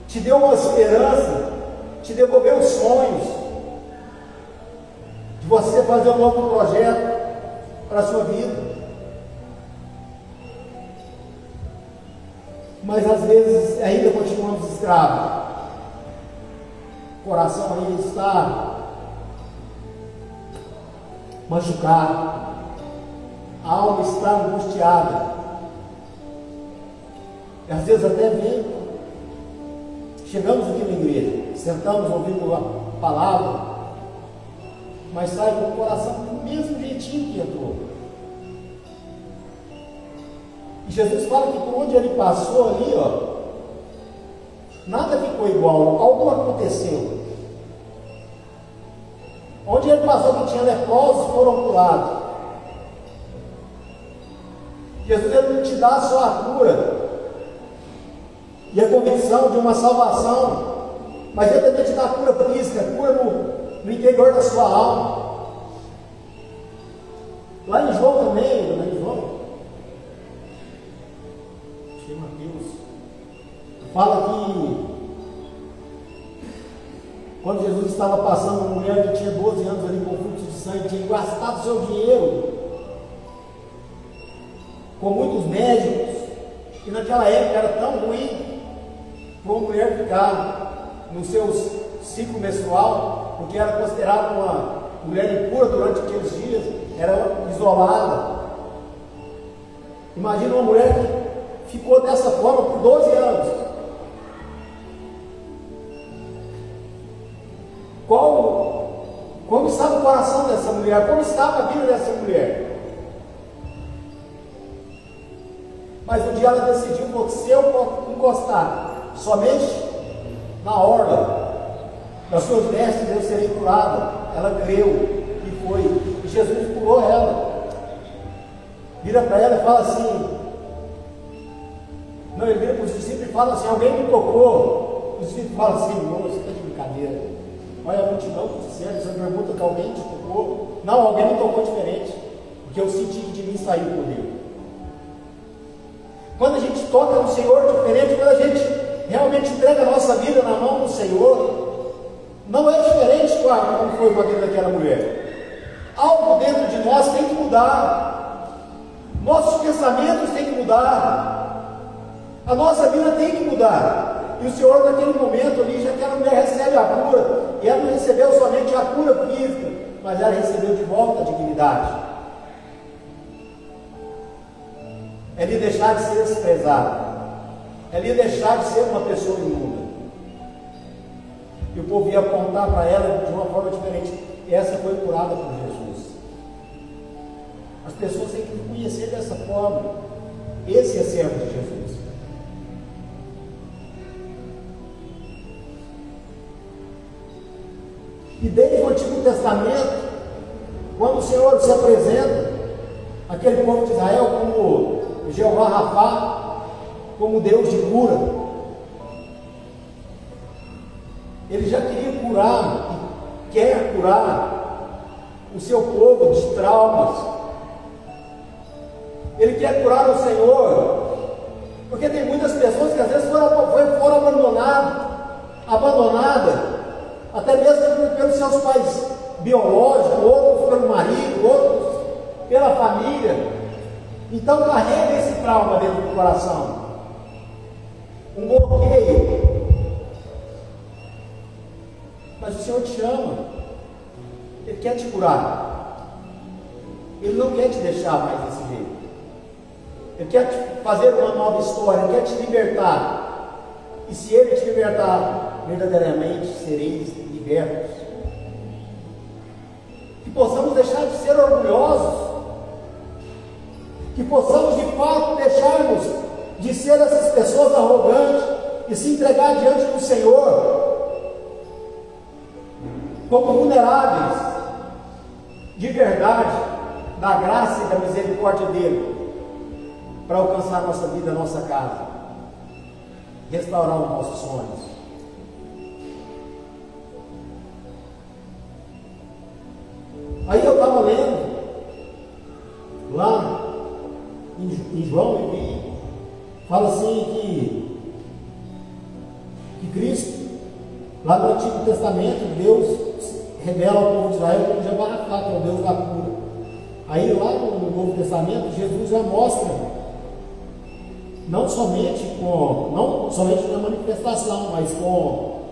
Speaker 2: te deu uma esperança, te devolveu os sonhos de você fazer um novo projeto para a sua vida. Mas às vezes ainda continuamos escravos, o coração ainda está machucado, a alma está angustiada, e às vezes até vendo. Chegamos aqui na igreja, sentamos ouvindo a palavra, mas sai com o coração do mesmo jeitinho que entrou. E Jesus fala que por onde ele passou ali, nada ficou igual, algo aconteceu. Onde ele passou que tinha leprosos, foram curados. Jesus ele não te dá só a cura e a convicção de uma salvação, mas ele também te dá cura física, cura no interior da sua alma. Lá em João também, lá em João, acho que é Mateus, fala que quando Jesus estava passando, uma mulher que tinha 12 anos ali com fluxo de sangue, tinha gastado seu dinheiro com muitos médicos, e naquela época era tão ruim para uma mulher ficar no seu ciclo menstrual, porque era considerada uma mulher impura durante aqueles dias, era isolada. Imagina uma mulher que ficou dessa forma por 12 anos. Como estava o coração dessa mulher? Como estava a vida dessa mulher? Mas um dia ela decidiu que se eu encostar somente na orla das suas vestes, eu serei curada. Ela creu e foi. E Jesus curou ela. Vira para ela e fala assim, não, ele vira para os discípulos e fala assim: alguém me tocou. Os discípulos falam assim: não, você está de brincadeira. Olha a multidão que se serve, você pergunta que alguém te tocou. Não, alguém me tocou diferente, porque eu senti que de mim saiu o poder. Quando a gente toca no Senhor diferente, quando a gente realmente entrega a nossa vida na mão do Senhor, não é diferente como foi com a vida daquela mulher. Algo dentro de nós tem que mudar, nossos pensamentos têm que mudar, a nossa vida tem que mudar. E o Senhor naquele momento ali, já que aquela mulher recebe a cura, e ela não recebeu somente a cura física, mas ela recebeu de volta a dignidade. Ela ia deixar de ser desprezada, ela ia deixar de ser uma pessoa imunda, e o povo ia apontar para ela de uma forma diferente. E essa foi curada por Jesus. As pessoas têm que conhecer dessa forma. Esse é servo de Jesus. E desde o Antigo Testamento, quando o Senhor se apresenta aquele povo de Israel como Jeová Rafá, como Deus de cura, ele já queria curar e quer curar o seu povo de traumas. Ele quer curar o Senhor, porque tem muitas pessoas que às vezes foram abandonadas, até mesmo pelos seus pais biológicos, outros pelo marido, outros pela família. Então carrega esse trauma dentro do coração, um bloqueio. Mas o Senhor te chama, Ele quer te curar, Ele não quer te deixar mais desse jeito. Ele quer te fazer uma nova história, Ele quer te libertar. E se Ele te libertar, verdadeiramente sereis libertos. Que possamos deixar de ser orgulhosos, que possamos de fato deixarmos de ser essas pessoas arrogantes e se entregar diante do Senhor como vulneráveis de verdade, da graça e da misericórdia dEle, para alcançar a nossa vida, a nossa casa, restaurar os nossos sonhos. Aí eu estava lendo lá em João, e fala assim que Cristo, lá no Antigo Testamento, Deus revela ao povo de Israel como Jeová-Rapha, que é o Deus da cura. Aí lá no Novo Testamento, Jesus já mostra, não somente na manifestação, mas com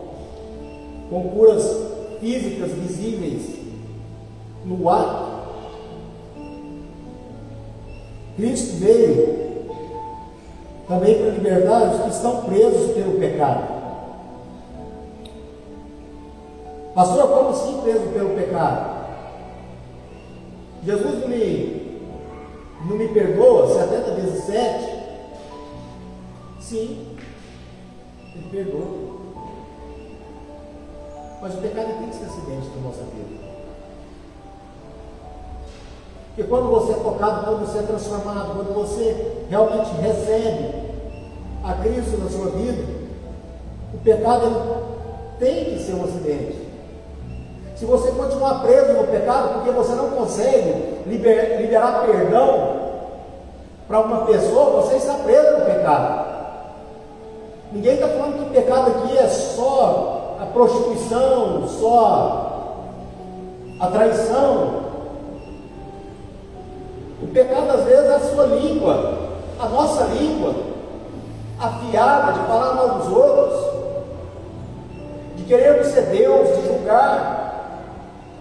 Speaker 2: curas físicas visíveis no ato. Cristo veio também para libertar os que estão presos pelo pecado. Pastor, como assim preso pelo pecado? Jesus não me perdoa 70 vezes 7? Sim, Ele perdoa. Mas o pecado é que acidente na nossa vida. Porque quando você é tocado, quando você é transformado, quando você realmente recebe a Cristo na sua vida, o pecado tem que ser um acidente. Se você continuar preso no pecado, porque você não consegue liberar perdão para uma pessoa, você está preso no pecado. Ninguém está falando que o pecado aqui é só a prostituição, só a traição. O pecado às vezes é a sua língua, a nossa língua, afiada de falar mal dos outros, de querermos ser Deus, de julgar,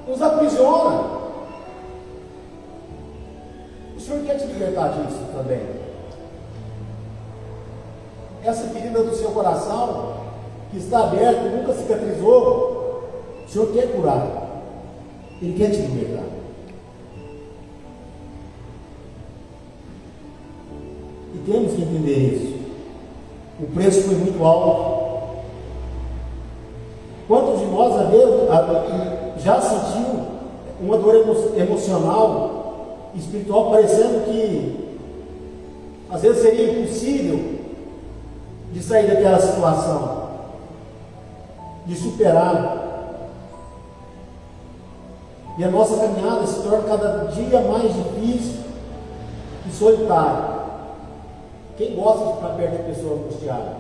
Speaker 2: nos aprisiona. O Senhor quer te libertar disso também. Essa ferida do seu coração, que está aberta, nunca cicatrizou, o Senhor quer curar, Ele quer te libertar. E temos que entender isso. O preço foi muito alto. Quantos de nós já sentiu uma dor emocional, espiritual, parecendo que às vezes seria impossível de sair daquela situação, de superar? E a nossa caminhada se torna cada dia mais difícil e solitária. Quem gosta de ficar perto de pessoa angustiada?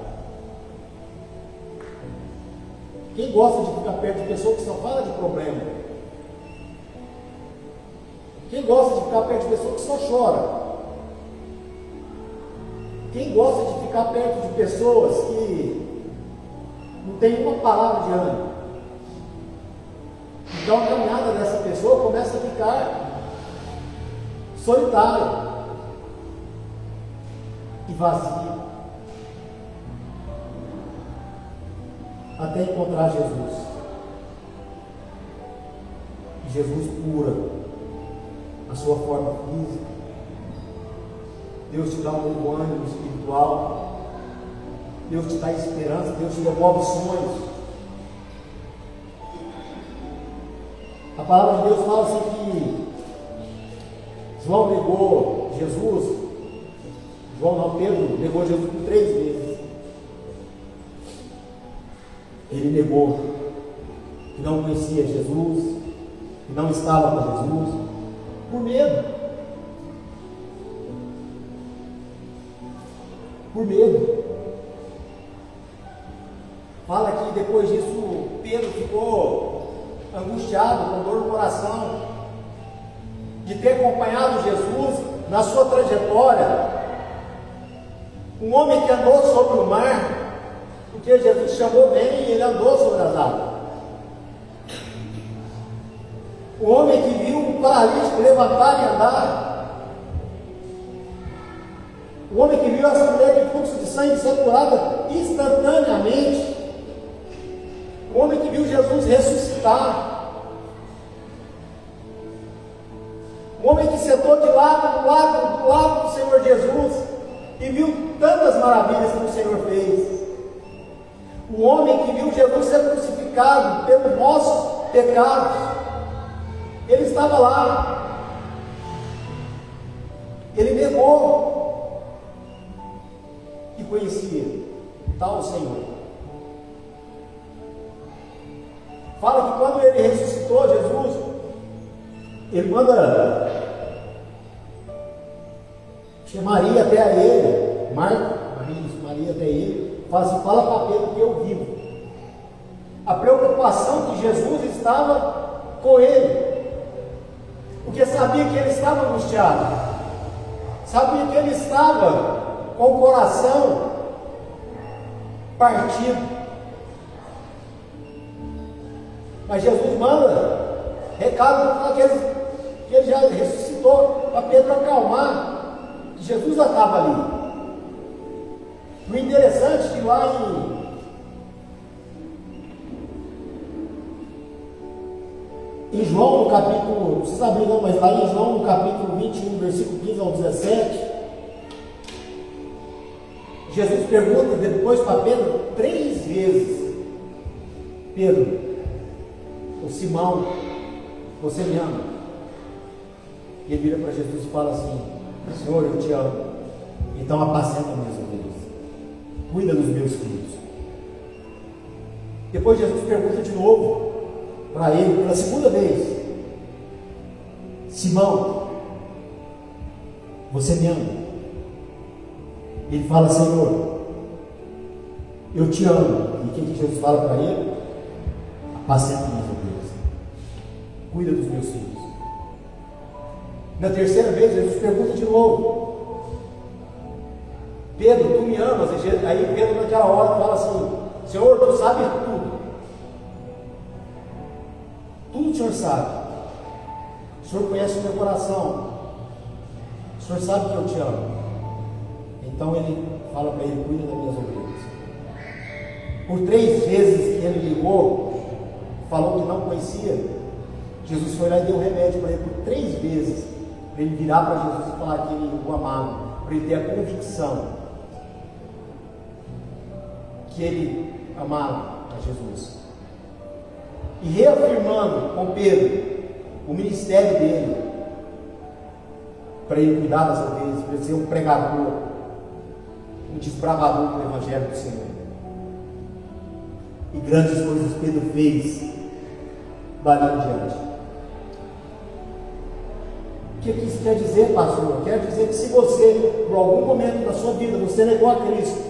Speaker 2: Quem gosta de ficar perto de pessoa que só fala de problema? Quem gosta de ficar perto de pessoa que só chora? Quem gosta de ficar perto de pessoas que não tem uma palavra de ânimo? Então a caminhada dessa pessoa começa a ficar solitária e vazia, até encontrar Jesus. E Jesus cura a sua forma física. Deus te dá um novo ânimo espiritual. Deus te dá esperança. Deus te devolve sonhos. A palavra de Deus fala assim que João negou Jesus. Pedro negou Jesus por 3 vezes. Ele negou que não conhecia Jesus, que não estava com Jesus, por medo. Por medo. Fala que depois disso Pedro ficou angustiado, com dor no coração, de ter acompanhado Jesus na sua trajetória. Um homem que andou sobre o mar, porque Jesus chamou bem e ele andou sobre as águas. O homem que viu um paralítico levantar e andar. O homem que viu essa mulher de fluxo de sangue ser curada instantaneamente. O homem que viu Jesus ressuscitar. O homem que sentou do lado do Senhor Jesus e viu tantas maravilhas que o Senhor fez. O homem que viu Jesus ser crucificado pelos nossos pecados. Ele estava lá. Ele negou que conhecia tal Senhor. Fala que quando ele ressuscitou Jesus, ele manda Maria até a ele, Maria até ele, fala assim, fala para Pedro que eu vivo. A preocupação que Jesus estava com ele, porque sabia que ele estava angustiado, sabia que ele estava com o coração partido. Mas Jesus manda recado para que ele já ressuscitou, para Pedro acalmar. Jesus já estava ali. O interessante é que lá em João, no capítulo, não precisa abrir não, mas lá em João, no capítulo 21, versículo 15 ao 17, Jesus pergunta depois para Pedro 3 vezes: Pedro, o Simão, você me ama? E ele vira para Jesus e fala assim: Senhor, eu te amo, então apacenta minhas ovelhas, cuida dos meus filhos. Depois Jesus pergunta de novo para ele, pela segunda vez: Simão, você me ama? Ele fala: Senhor, eu te amo. E o que Jesus fala para ele? Apacenta minhas ovelhas, cuida dos meus filhos. Na terceira vez, Jesus pergunta de novo: Pedro, tu me amas? Aí Pedro naquela hora fala assim: Senhor, tu sabes tudo. Tudo o Senhor sabe. O Senhor conhece o meu coração. O Senhor sabe que eu te amo. Então ele fala para ele: cuida das minhas ovelhas. Por 3 vezes que ele ligou, falou que não conhecia, Jesus foi lá e deu remédio para ele por 3 vezes. Para ele virar para Jesus e falar que ele o amava, para ele ter a convicção que ele amava a Jesus. E reafirmando com Pedro o ministério dele, para ele cuidar das ovelhas, para ele ser um pregador, um desbravador do Evangelho do Senhor. E grandes coisas Pedro fez dali em diante. O que isso quer dizer, pastor? Quer dizer que se você, por algum momento da sua vida, você negou a Cristo,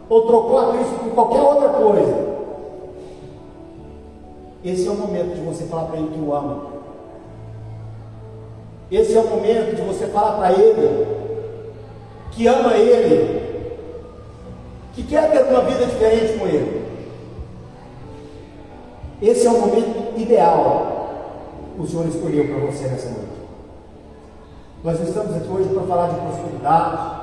Speaker 2: ou trocou a Cristo por qualquer outra coisa, esse é o momento de você falar para Ele que o ama. Esse é o momento de você falar para Ele que ama Ele, que quer ter uma vida diferente com Ele. Esse é o momento ideal que o Senhor escolheu para você nessa noite. Nós estamos aqui hoje para falar de prosperidade.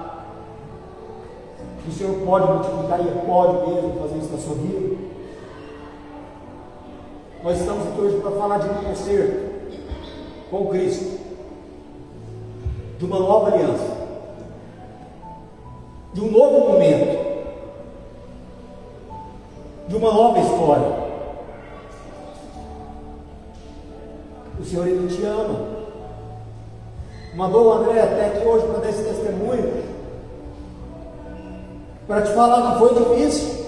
Speaker 2: O Senhor pode multiplicar e pode mesmo fazer isso na sua vida. Nós estamos aqui hoje para falar de um concerto com Cristo, de uma nova aliança, de um novo momento, de uma nova história. O Senhor, Ele te ama. Mandou o André até aqui hoje para dar esse testemunho, para te falar que foi difícil,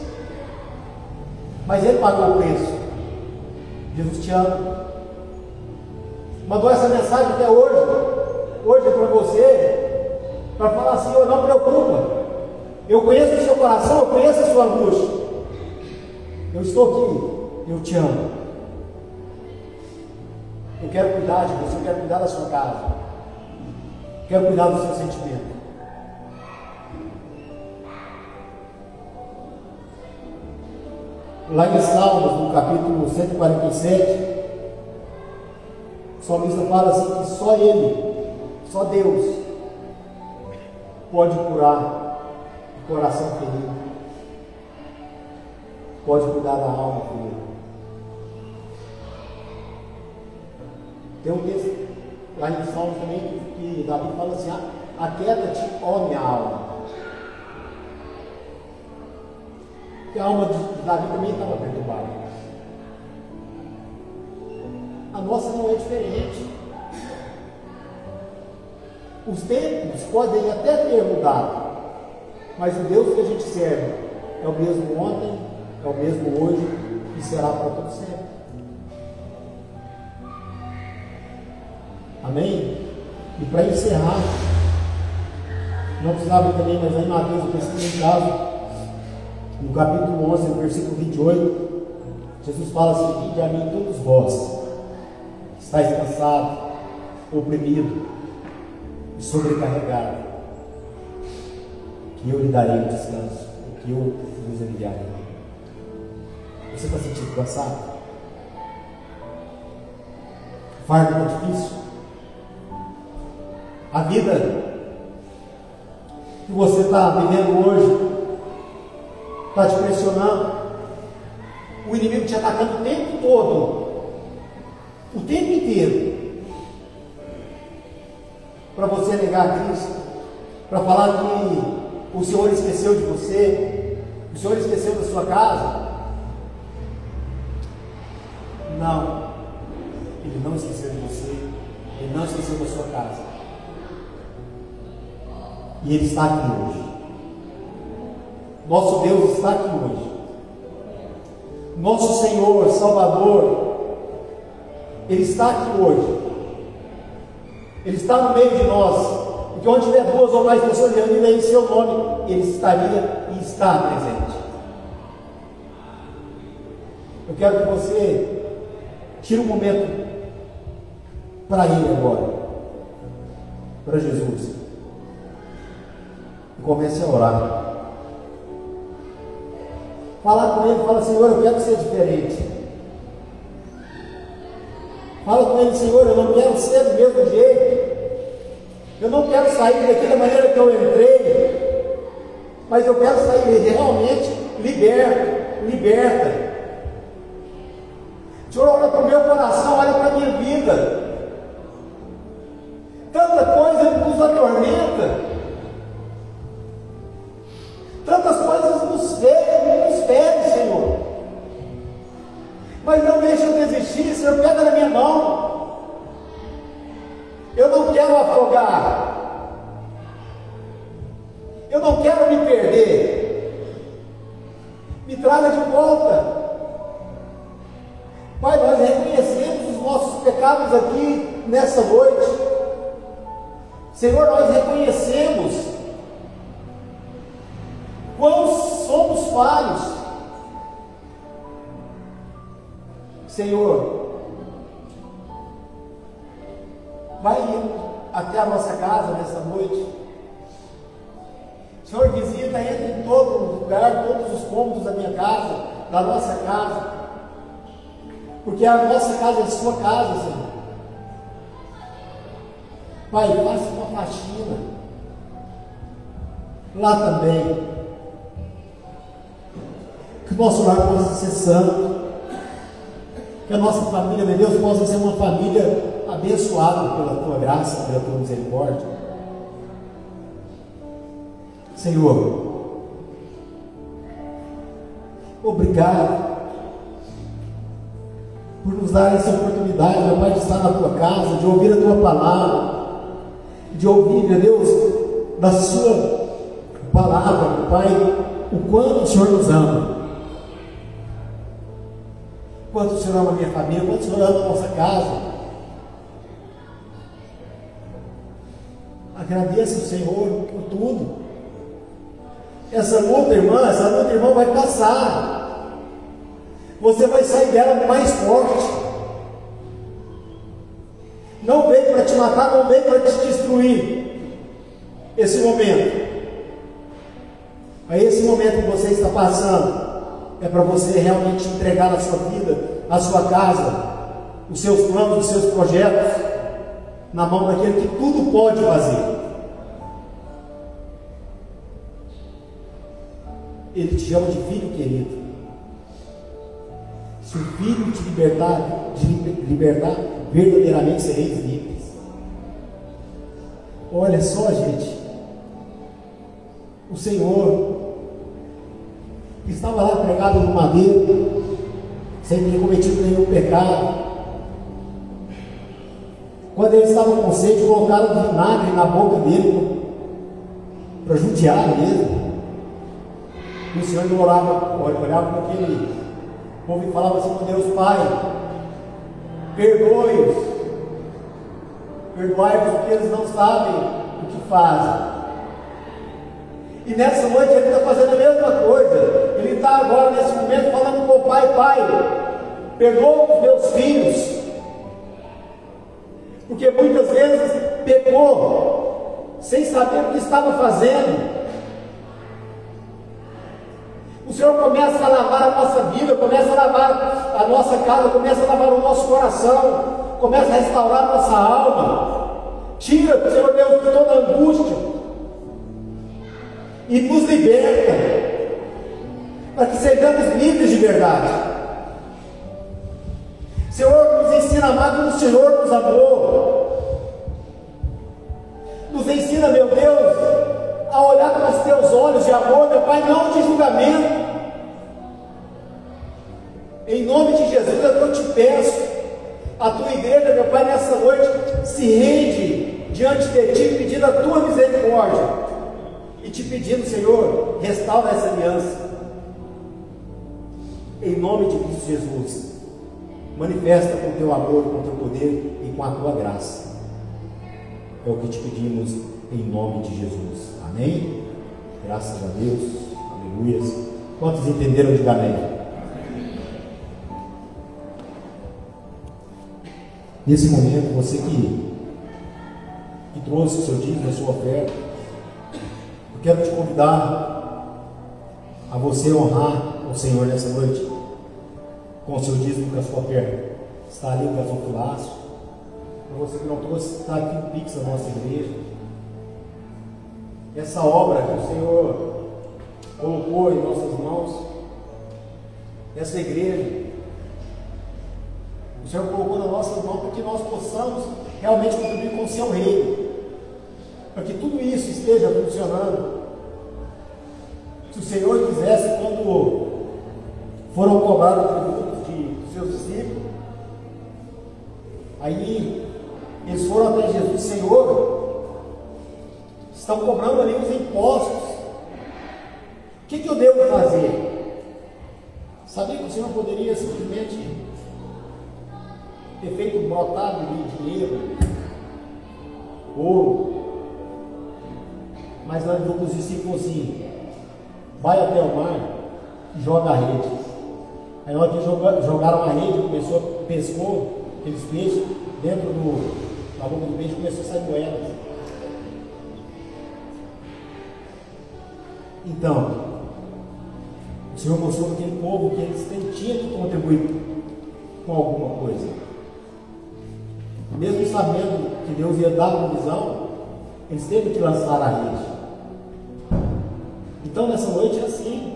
Speaker 2: mas Ele pagou o preço. Jesus te ama. mandou essa mensagem até hoje é para você, para falar assim: Senhor, não preocupa, eu conheço o seu coração, eu conheço a sua angústia, eu estou aqui, eu te amo, eu quero cuidar de você, eu quero cuidar da sua casa, eu quero cuidar do seu sentimento. Lá em Salmos, no capítulo 147, o salmista fala assim que só Ele, só Deus, pode curar o coração ferido, pode cuidar da alma ferida. Tem um texto lá em Salmos também que Davi fala assim: aquieta-te, ó minha alma. Porque a alma de Davi também estava perturbada. A nossa não é diferente. Os tempos podem até ter mudado, mas o Deus que a gente serve é o mesmo ontem, é o mesmo hoje e será para todo sempre. Amém? E para encerrar, não precisava também, mas aí Mateus, eu pensei em casa, no capítulo 11, no versículo 28, Jesus fala assim: vinde a mim todos vós, que estáis cansados, oprimidos e sobrecarregados, que eu lhe darei o descanso, que eu vos enviarei. Você está sentindo cansado? O fardo está difícil? A vida que você está vivendo hoje está te pressionando, o inimigo te atacando o tempo todo, o tempo inteiro, para você negar Cristo, para falar que o Senhor esqueceu de você, o Senhor esqueceu da sua casa. Não, Ele não esqueceu de você, Ele não esqueceu da sua casa, e Ele está aqui hoje. Nosso Deus está aqui hoje. Nosso Senhor, Salvador, Ele está aqui hoje. Ele está no meio de nós. Porque onde tiver duas ou mais pessoas reunidas em seu nome, Ele estaria e está presente. Eu quero que você tire um momento para Ele agora, para Jesus, e comece a orar. Falar com Ele, fala: Senhor, eu quero ser diferente. Fala com Ele: Senhor, eu não quero ser do mesmo jeito. Eu não quero sair daqui da maneira que eu entrei, mas eu quero sair realmente liberta. Senhor, olha para o meu coração, olha para a minha vida. Tanta coisa nos atormenta, tantas coisas nos ferem, Senhor. Mas não deixa eu desistir, Senhor, pega na minha mão. Eu não quero afogar, eu não quero me perder. Me traga de volta. Pai, nós reconhecemos os nossos pecados aqui nessa noite. Senhor, nós reconhecemos quão somos falhos. Senhor, vai até a nossa casa nessa noite. Senhor, visita, entra em todo lugar, todos os cômodos da minha casa, da nossa casa, porque a nossa casa é a sua casa, Senhor. Pai, faça uma faxina lá também, que o nosso lar possa ser santo, que a nossa família, meu Deus, possa ser uma família abençoada pela tua graça, pela tua misericórdia. Senhor, obrigado por nos dar essa oportunidade, meu Pai, de estar na tua casa, de ouvir a tua palavra, de ouvir, meu Deus, da sua palavra, meu Pai, o quanto o Senhor nos ama, quanto o Senhor ama a minha família, quanto o Senhor ama a nossa casa. Agradeça o Senhor por tudo. Essa luta, irmão, vai passar. Você vai sair dela mais forte. Não veio para te matar, não veio para te destruir. Esse momento. Aí esse momento que você está passando é para você realmente entregar a sua vida, a sua casa, os seus planos, os seus projetos na mão daquele que tudo pode fazer. Ele te chama de filho querido. Se o filho te libertar, verdadeiramente sereis livres. Olha só, gente, o Senhor que estava lá pregado no madeiro, sem ter cometido nenhum pecado. Quando ele estava com sede, colocaram vinagre na boca dele para judiar ele. E o Senhor não olhava para aquele povo e falava assim com Deus: Pai, perdoe-os, perdoai-os porque eles não sabem o que fazem. E nessa noite ele está fazendo a mesma coisa. Ele está agora nesse momento falando com o Pai: Pai, perdoa os meus filhos, porque muitas vezes pecou sem saber o que estava fazendo. O Senhor começa a lavar a nossa vida, começa a lavar a nossa casa, começa a lavar o nosso coração, começa a restaurar a nossa alma. Tira, Senhor Deus, toda a angústia e nos liberta, para que sejamos livres de verdade. Senhor, nos ensina a amar como o Senhor nos amou. Nos ensina, meu Deus, a olhar com os teus olhos de amor, meu Pai, não de julgamento. Em nome de Jesus, eu te peço, a tua igreja, meu Pai, nessa noite, se rende diante de ti, pedindo a tua misericórdia, e te pedindo, Senhor, restaura essa aliança. Em nome de Cristo Jesus, manifesta com o teu amor, com o teu poder e com a tua graça. É o que te pedimos em nome de Jesus. Amém? Graças a Deus. Aleluia. Quantos entenderam? Diga amém. Nesse momento, você que trouxe o seu dízimo, a sua oferta, eu quero te convidar a você honrar o Senhor nessa noite com o seu dízimo, com a sua oferta. Está ali o gasofilácio. Para você que não trouxe, está aqui o Pix da nossa igreja. Essa obra que o Senhor colocou em nossas mãos, essa igreja, o Senhor colocou nas nossas mãos para que nós possamos realmente contribuir com o seu reino, para que tudo isso esteja funcionando. Se o Senhor quisesse, quando foram cobrados os tributos dos seus discípulos, aí eles foram até Jesus: Senhor, estão cobrando ali os impostos, o que eu devo fazer? Sabia que o Senhor poderia simplesmente ter feito brotado de dinheiro, ouro, mas lá os discípulos assim: vai até o mar e joga a rede. Aí na hora que jogaram a rede, pescou aqueles peixes, dentro da boca do peixe começou a sair moedas. Então, o Senhor mostrou para aquele povo que eles tinham que contribuir com alguma coisa. Mesmo sabendo que Deus ia dar uma visão, eles teve que lançar a rede. Então nessa noite é assim: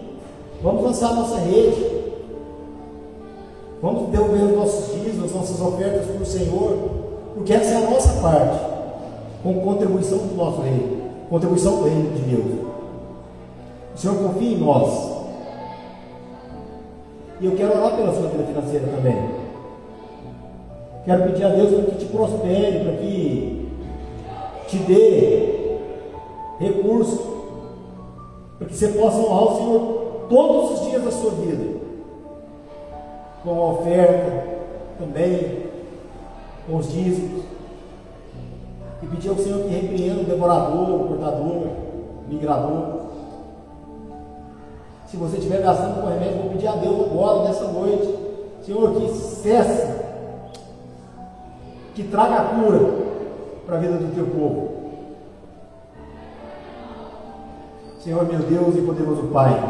Speaker 2: vamos lançar a nossa rede, vamos devolver os nossos dízimos, as nossas ofertas para o Senhor, porque essa é a nossa parte, com contribuição do nosso reino, contribuição do reino de Deus. O Senhor confia em nós, e eu quero orar pela sua vida financeira também. Quero pedir a Deus para que te prospere, para que te dê recursos, para que você possa honrar o Senhor todos os dias da sua vida, com a oferta também, com os dízimos, e pedir ao Senhor que repreenda o devorador, o cortador, o migrador. Se você estiver gastando com remédio, vou pedir a Deus agora, nessa noite, Senhor, que cesse, que traga a cura para a vida do teu povo. Senhor, meu Deus e poderoso Pai,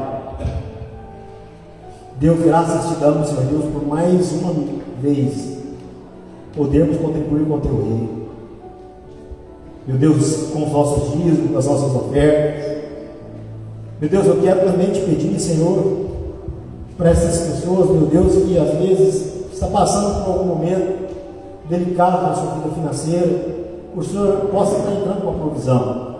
Speaker 2: Deus, graças te damos, Senhor Deus, por mais uma vez podermos contribuir com o teu reino. Meu Deus, com os nossos dízimos, com as nossas ofertas. Meu Deus, eu quero também te pedir, Senhor, para essas pessoas, meu Deus, que às vezes está passando por algum momento delicado na sua vida financeira, o Senhor possa estar entrando com a provisão.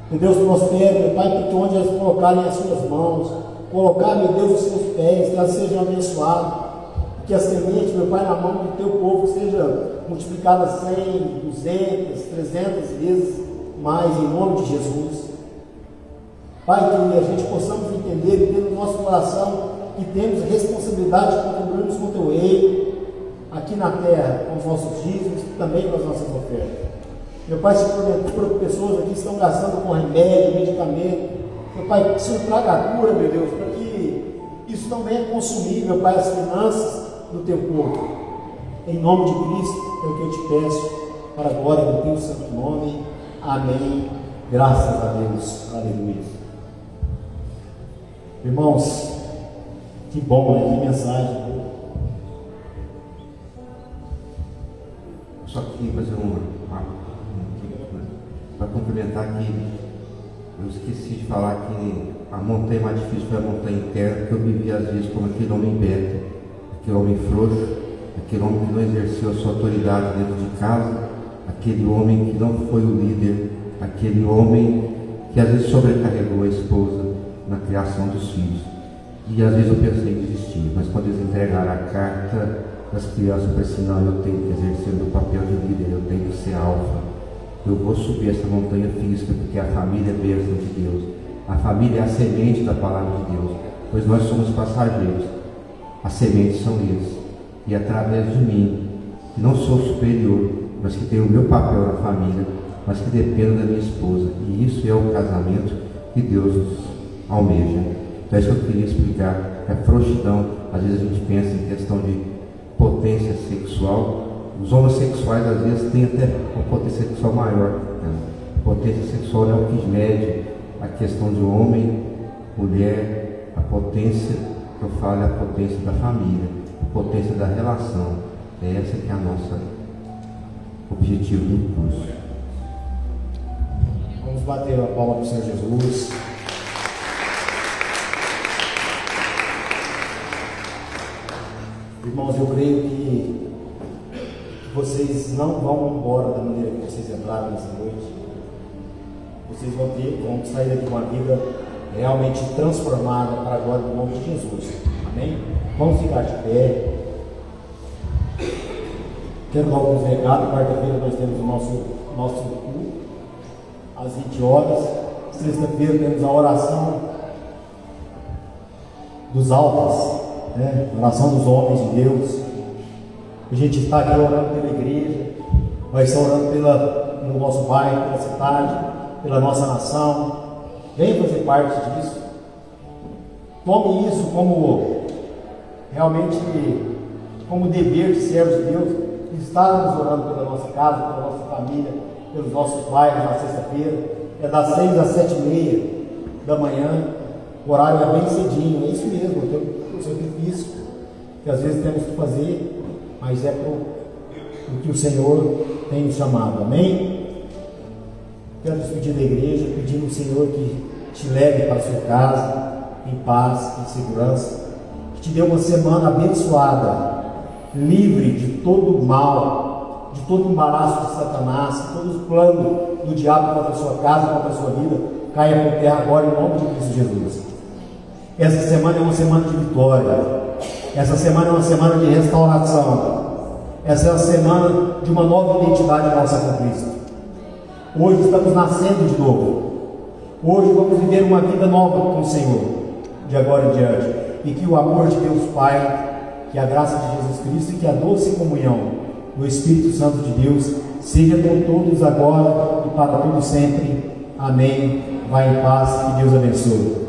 Speaker 2: Meu Deus, prospere, meu Pai, porque onde eles colocarem as suas mãos, colocar, meu Deus, os seus pés, que elas sejam abençoadas, que a semente, meu Pai, na mão do teu povo seja multiplicada 100, 200, 300 vezes mais, em nome de Jesus. Pai, que a gente possamos entender e ter no nosso coração que temos responsabilidade de contribuirmos com o teu reino, aqui na terra, com os nossos dízimos e também com as nossas ofertas. Meu Pai, se porventura pessoas aqui estão gastando com remédio, medicamento, meu Pai, que o Senhor traga a cura, meu Deus, para que isso não venha consumir, meu Pai, as finanças do teu povo. Em nome de Cristo, é o que eu te peço, para a glória do teu santo nome. Amém. Graças a Deus. Aleluia. Irmãos, que bom, né? Que mensagem.
Speaker 4: Só queria fazer para complementar aqui. Eu esqueci de falar que a montanha mais difícil foi a montanha interna, porque eu vivi às vezes como aquele homem beta, aquele homem frouxo, aquele homem que não exerceu a sua autoridade dentro de casa, aquele homem que não foi o líder, aquele homem que às vezes sobrecarregou a esposa na criação dos filhos. E às vezes eu pensei em desistir, mas quando eles entregaram a carta das crianças, eu pensei, não, eu tenho que exercer o meu papel de líder, eu tenho que ser alfa. Eu vou subir essa montanha física, porque a família é bênção de Deus. A família é a semente da palavra de Deus, pois nós somos passageiros. As sementes são eles. E através de mim, que não sou superior, mas que tenho o meu papel na família, mas que dependo da minha esposa. E isso é o casamento que Deus nos almeja. Então é isso que eu queria explicar. É frouxidão. Às vezes a gente pensa em questão de potência sexual. Os homossexuais às vezes têm até uma potência sexual maior. A potência sexual não é o que mede a questão de homem, mulher. A potência que eu falo é a potência da família, a potência da relação. É essa que é a nossa objetivo do curso.
Speaker 2: Vamos bater a palma para o Senhor Jesus. Irmãos, eu creio que vocês não vão embora da maneira que vocês entraram nessa noite. Vocês vão sair daqui com uma vida realmente transformada para a glória do nome de Jesus. Amém? Vamos ficar de pé. Quero dar alguns recados. Quarta-feira nós temos o nosso culto às 20 horas. Sexta-feira temos a oração dos altos, né? Oração dos homens de Deus. A gente está aqui orando pela igreja, vai estar orando pelo nosso bairro, pela cidade, pela nossa nação. Venha fazer parte disso. Tome isso como realmente como dever de servos de Deus, estarmos orando pela nossa casa, pela nossa família, pelos nossos bairros na sexta-feira. É das 6 às 7h30 da manhã. O horário é bem cedinho, é isso mesmo, tem o sacrifício que às vezes temos que fazer, mas é o que o Senhor tem nos chamado. Amém? Quero despedir da igreja, pedindo ao Senhor que te leve para a sua casa, em paz, em segurança, que te dê uma semana abençoada, livre de todo mal, de todo embaraço de Satanás, que todos os planos do diabo contra a sua casa, contra a sua vida, caia por terra agora em nome de Cristo Jesus. Essa semana é uma semana de vitória. Essa semana é uma semana de restauração. Essa é uma semana de uma nova identidade nossa com Cristo. Hoje estamos nascendo de novo. Hoje vamos viver uma vida nova com o Senhor, de agora em diante. E que o amor de Deus Pai, que a graça de Jesus Cristo e que a doce comunhão do Espírito Santo de Deus seja com todos agora e para todo sempre. Amém. Vai em paz, que Deus abençoe.